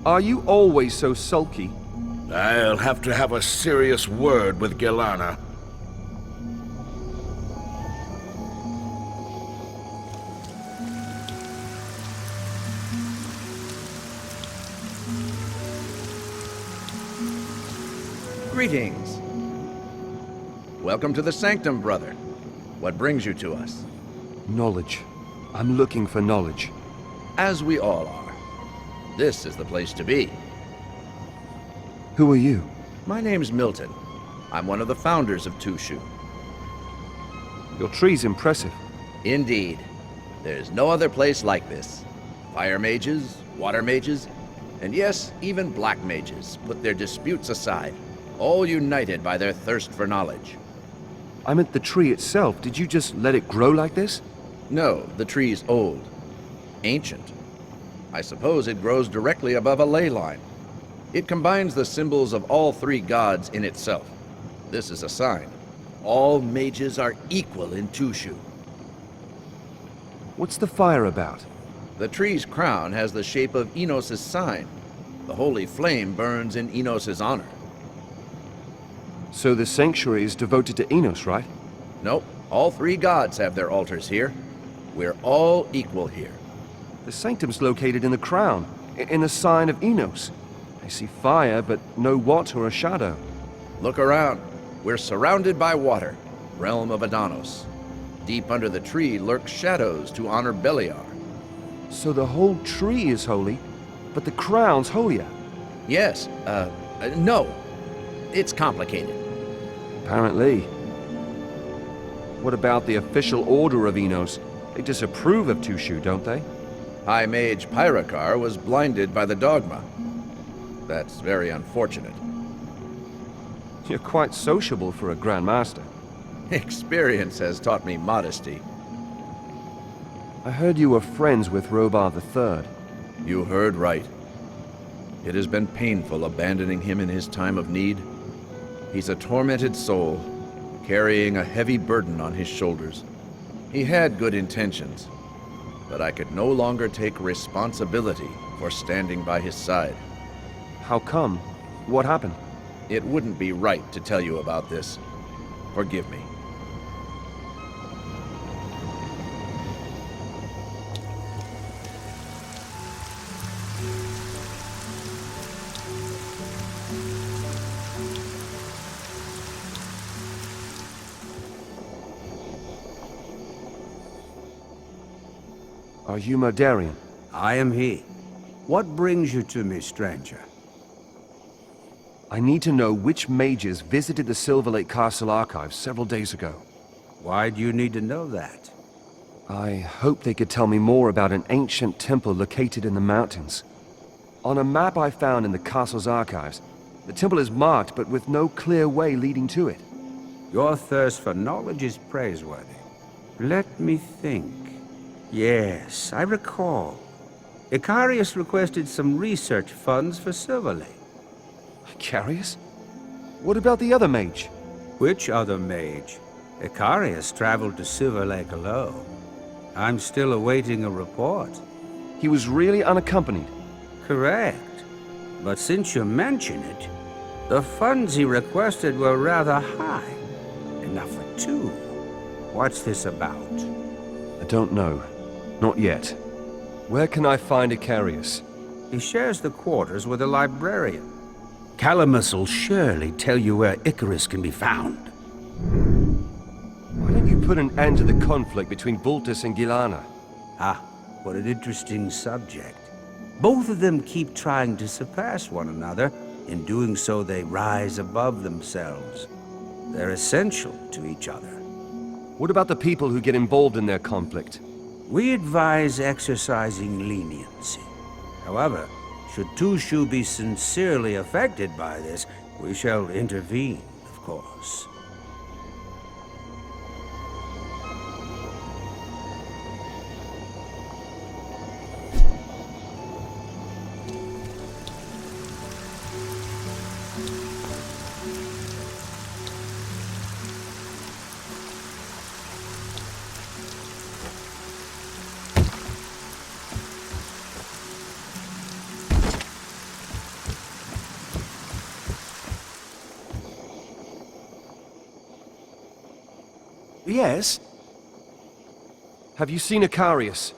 Are you always so sulky? I'll have to have a serious word with Gilana. Greetings. Welcome to the Sanctum, brother. What brings you to us? Knowledge. I'm looking for knowledge. As we all are. This is the place to be. Who are you? My name's Milton. I'm one of the founders of Tushu. Your tree's impressive. Indeed. There's no other place like this. Fire mages, water mages, and yes, even black mages put their disputes aside, all united by their thirst for knowledge. I meant the tree itself. Did you just let it grow like this? No, the tree's old. Ancient. I suppose it grows directly above a ley line. It combines the symbols of all three gods in itself. This is a sign. All mages are equal in Tushu. What's the fire about? The tree's crown has the shape of Innos' sign. The holy flame burns in Innos' honor. So the sanctuary is devoted to Innos, right? Nope. All three gods have their altars here. We're all equal here. The sanctum's located in the crown, in the sign of Innos. I see fire, but no what or a shadow. Look around. We're surrounded by water, realm of Adanos. Deep under the tree lurk shadows to honor Belliar. So the whole tree is holy, but the crown's holier? Yes, No. It's complicated. Apparently. What about the official order of Innos? They disapprove of Tushu, don't they? High Mage Pyrakar was blinded by the dogma. That's very unfortunate. You're quite sociable for a Grand Master. Experience has taught me modesty. I heard you were friends with Robar III. You heard right. It has been painful abandoning him in his time of need. He's a tormented soul, carrying a heavy burden on his shoulders. He had good intentions, but I could no longer take responsibility for standing by his side. How come? What happened? It wouldn't be right to tell you about this. Forgive me. Are you Murdarian? I am he. What brings you to me, stranger? I need to know which mages visited the Silver Lake Castle archives several days ago. Why do you need to know that? I hope they could tell me more about an ancient temple located in the mountains. On a map I found in the castle's archives, the temple is marked but with no clear way leading to it. Your thirst for knowledge is praiseworthy. Let me think. Yes, I recall. Icarius requested some research funds for Silver Lake. Icarius? What about the other mage? Which other mage? Icarius traveled to Silver Lake alone. I'm still awaiting a report. He was really unaccompanied? Correct. But since you mention it, the funds he requested were rather high. Enough for two. What's this about? I don't know. Not yet. Where can I find Icarius? He shares the quarters with a librarian. Calamus will surely tell you where Icarus can be found. Why don't you put an end to the conflict between Vultus and Gilana? Ah, what an interesting subject. Both of them keep trying to surpass one another. In doing so, they rise above themselves. They're essential to each other. What about the people who get involved in their conflict? We advise exercising leniency. However, should Tushu be sincerely affected by this, we shall intervene, of course. Yes? Have you seen Icarius?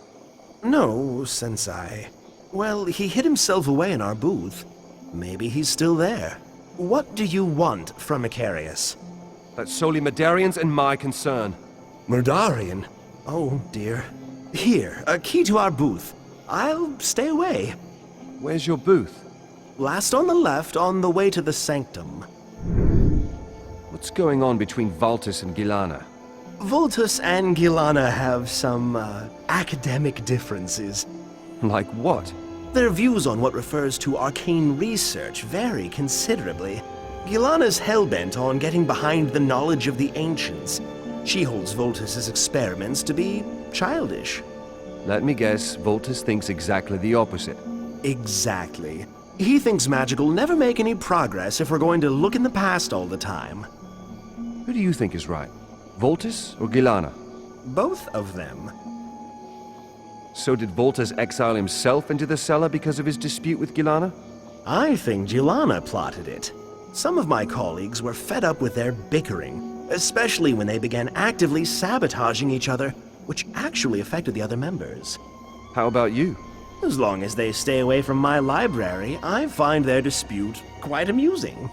No, Sensei. Well, he hid himself away in our booth. Maybe he's still there. What do you want from Icarius? That's solely Murdarian's and my concern. Murdarian? Oh, dear. Here, a key to our booth. I'll stay away. Where's your booth? Last on the left, on the way to the sanctum. What's going on between Vultus and Gilana? Vultus and Gilana have some, academic differences. Like what? Their views on what refers to arcane research vary considerably. Gilana's hell-bent on getting behind the knowledge of the ancients. She holds Vultus's experiments to be childish. Let me guess, Vultus thinks exactly the opposite. Exactly. He thinks magic will never make any progress if we're going to look in the past all the time. Who do you think is right? Vultus or Gilana? Both of them. So did Vultus exile himself into the cellar because of his dispute with Gilana? I think Gilana plotted it. Some of my colleagues were fed up with their bickering, especially when they began actively sabotaging each other, which actually affected the other members. How about you? As long as they stay away from my library, I find their dispute quite amusing.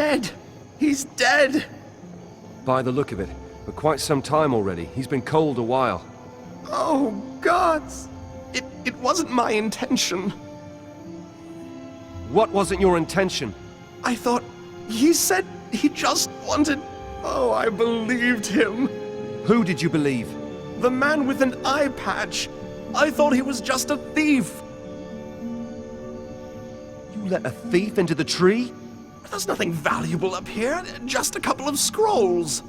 dead! He's dead! By the look of it, for quite some time already. He's been cold a while. Oh, gods! It wasn't my intention. What wasn't your intention? I thought... He said he just wanted... Oh, I believed him. Who did you believe? The man with an eye patch. I thought he was just a thief. You let a thief into the tree? There's nothing valuable up here, just a couple of scrolls.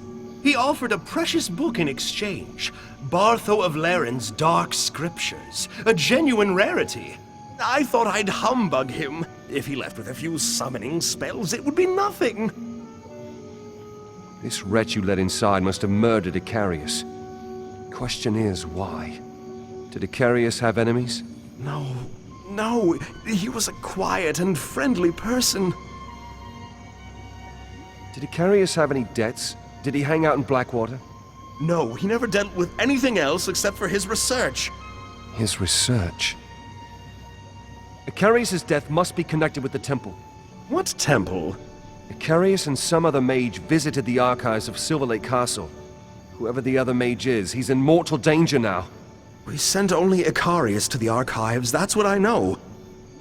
He offered a precious book in exchange. Bartho of Laren's Dark Scriptures. A genuine rarity. I thought I'd humbug him. If he left with a few summoning spells, it would be nothing. This wretch you let inside must have murdered Icarius. Question is, why? Did Icarius have enemies? No. He was a quiet and friendly person. Did Icarius have any debts? Did he hang out in Blackwater? No, he never dealt with anything else except for his research. His research? Icarius' death must be connected with the temple. What temple? Icarius and some other mage visited the archives of Silver Lake Castle. Whoever the other mage is, he's in mortal danger now. We sent only Icarius to the archives, that's what I know.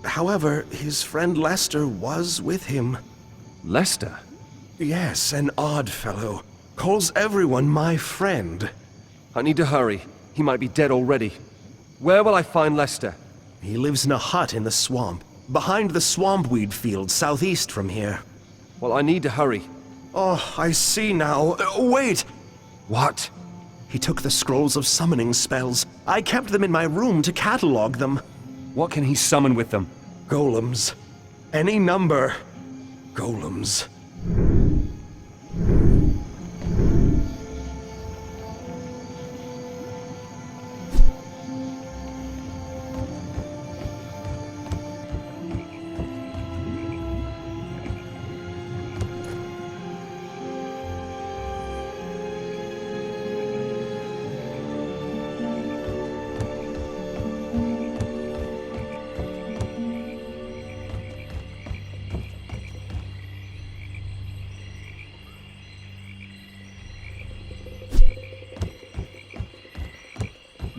However, his friend Lester was with him. Lester? Yes, an odd fellow. Calls everyone my friend. I need to hurry. He might be dead already. Where will I find Lester? He lives in a hut in the swamp, behind the swampweed field southeast from here. Well, I need to hurry. Oh, I see now. Wait! What? He took the scrolls of summoning spells. I kept them in my room to catalog them. What can he summon with them? Golems. Any number. Golems.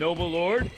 Noble Lord?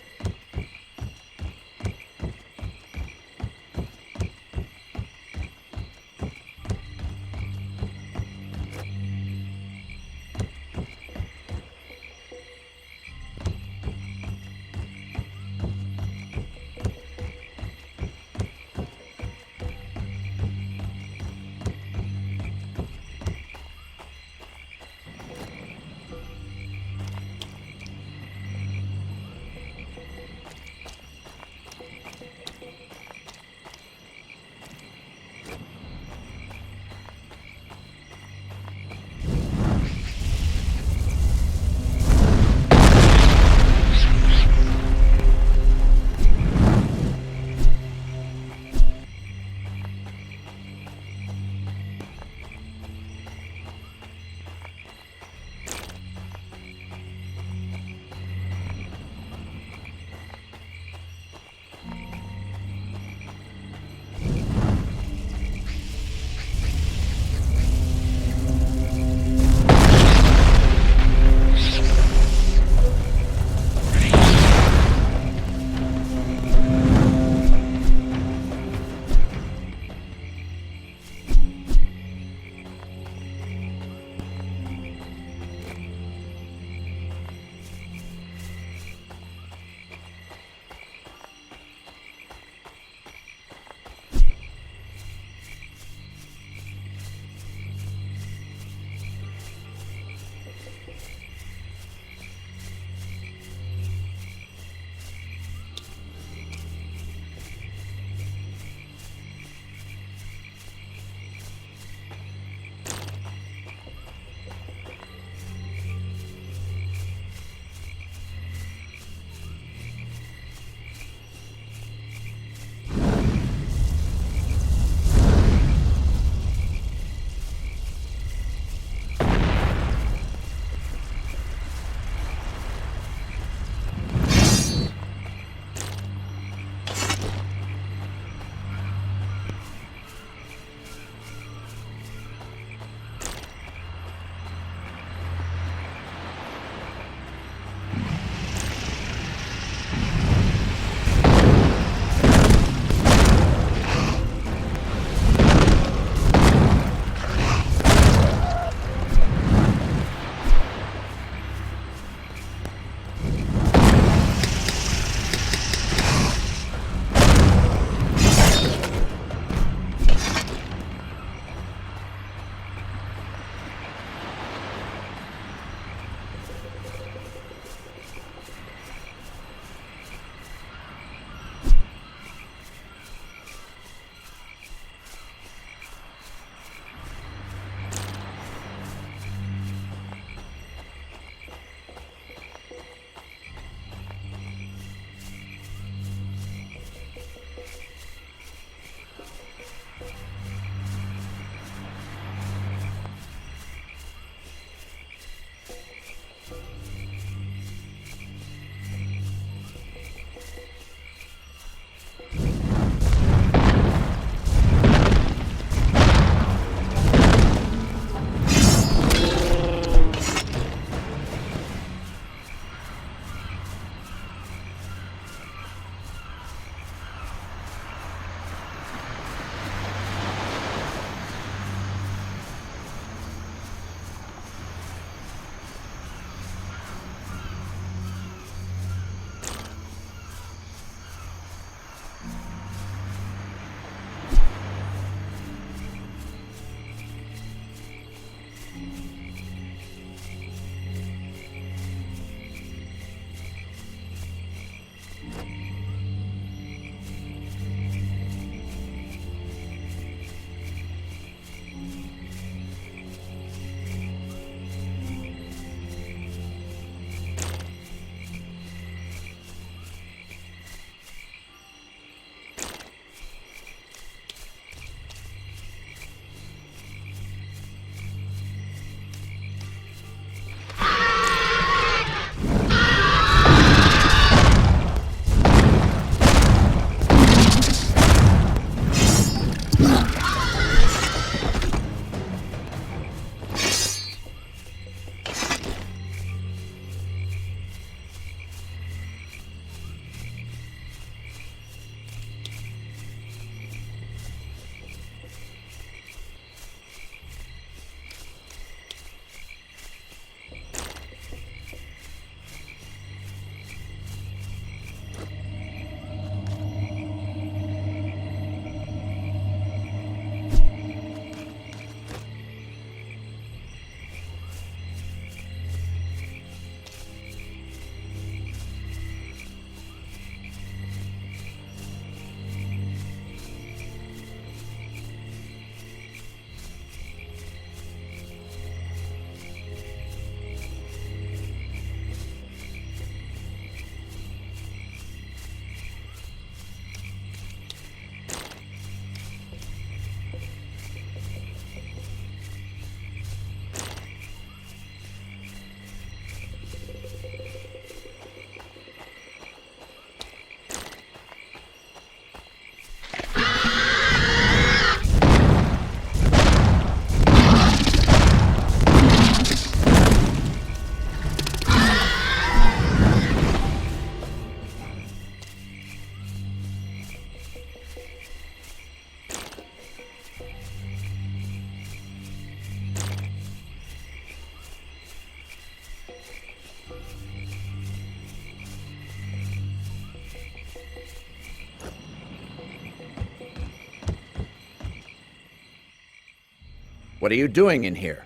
What are you doing in here?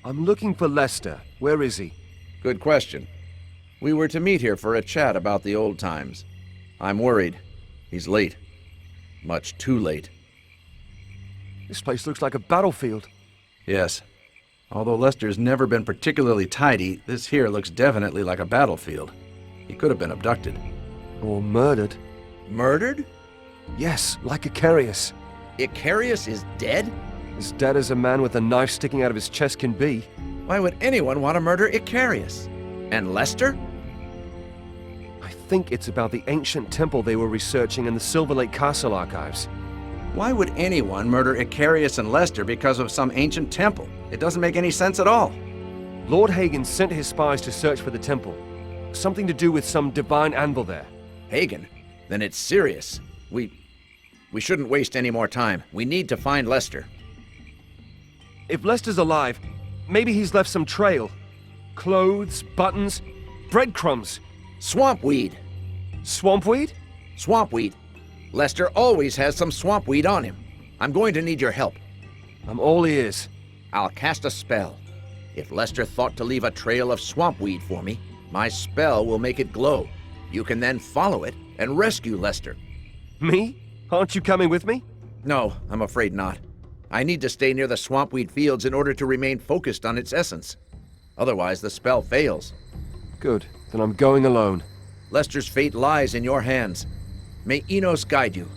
I'm looking for Lester. Where is he? Good question. We were to meet here for a chat about the old times. I'm worried. He's late. Much too late. This place looks like a battlefield. Yes. Although Lester's never been particularly tidy, this here looks definitely like a battlefield. He could have been abducted. Or murdered. Murdered? Yes, like Icarius. Icarius is dead? As dead as a man with a knife sticking out of his chest can be. Why would anyone want to murder Icarius? And Lester? I think it's about the ancient temple they were researching in the Silver Lake Castle archives. Why would anyone murder Icarius and Lester because of some ancient temple? It doesn't make any sense at all. Lord Hagen sent his spies to search for the temple. Something to do with some divine anvil there. Hagen? Then it's serious. We shouldn't waste any more time. We need to find Lester. If Lester's alive, maybe he's left some trail. Clothes, buttons, breadcrumbs. Swampweed. Swampweed? Swampweed. Lester always has some swampweed on him. I'm going to need your help. I'm all ears. I'll cast a spell. If Lester thought to leave a trail of swampweed for me, my spell will make it glow. You can then follow it and rescue Lester. Me? Aren't you coming with me? No, I'm afraid not. I need to stay near the swampweed fields in order to remain focused on its essence. Otherwise, the spell fails. Good. Then I'm going alone. Lester's fate lies in your hands. May Innos guide you.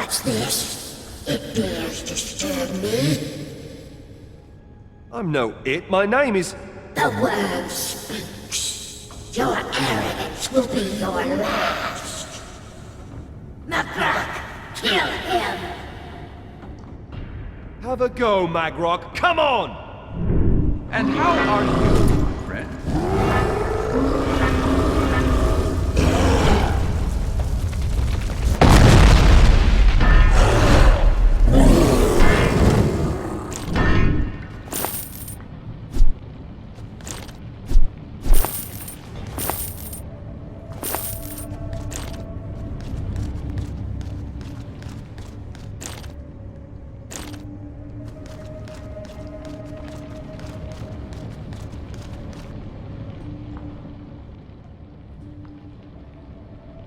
What's this? It dares disturb me? I'm no it. My name is... The word speaks. Your arrogance will be your last. Magrock, kill him. Have a go, Magrock. Come on! And how are you, my friend?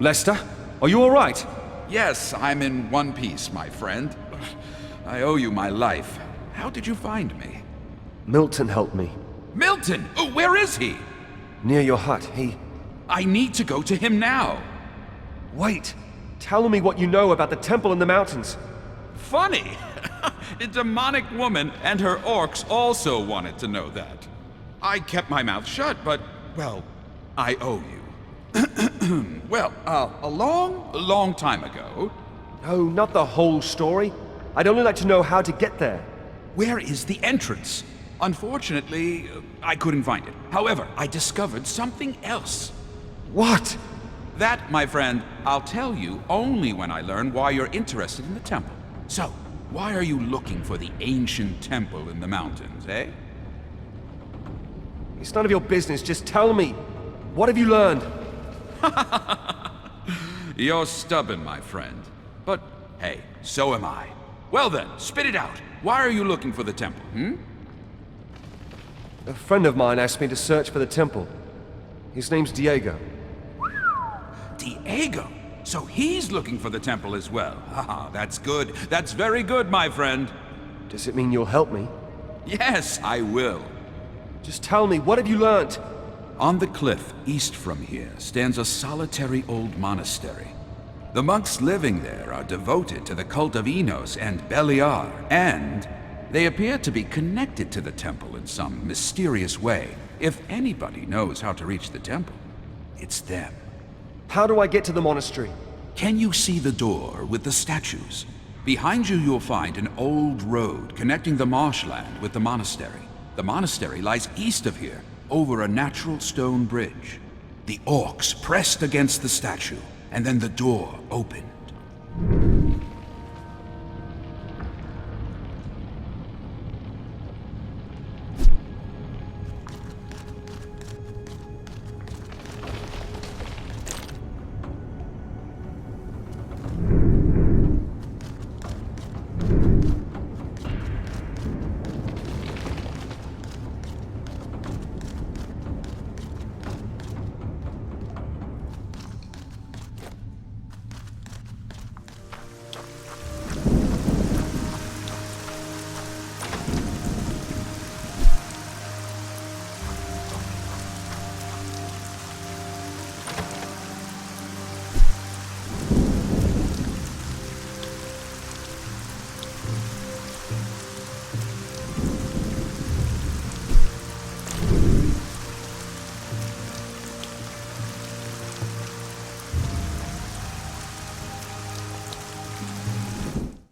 Lester, are you all right? Yes, I'm in one piece, my friend. I owe you my life. How did you find me? Milton helped me. Milton? Oh, where is he? Near your hut. I need to go to him now. Wait. Tell me what you know about the temple in the mountains. Funny. A demonic woman and her orcs also wanted to know that. I kept my mouth shut, but, well, I owe you. Well, a long time ago... No, not the whole story. I'd only like to know how to get there. Where is the entrance? Unfortunately, I couldn't find it. However, I discovered something else. What? That, my friend, I'll tell you only when I learn why you're interested in the temple. So, why are you looking for the ancient temple in the mountains, eh? It's none of your business. Just tell me. What have you learned? You're stubborn, my friend. But, hey, so am I. Well then, spit it out. Why are you looking for the temple, A friend of mine asked me to search for the temple. His name's Diego. Diego? So he's looking for the temple as well. Haha, that's good. That's very good, my friend. Does it mean you'll help me? Yes, I will. Just tell me, what have you learned? On the cliff east from here stands a solitary old monastery. The monks living there are devoted to the cult of Innos and Belliar, and they appear to be connected to the temple in some mysterious way. If anybody knows how to reach the temple, it's them. How do I get to the monastery? Can you see the door with the statues? Behind you, you'll find an old road connecting the marshland with the monastery. The monastery lies east of here, over a natural stone bridge. The orcs pressed against the statue, and then the door opened.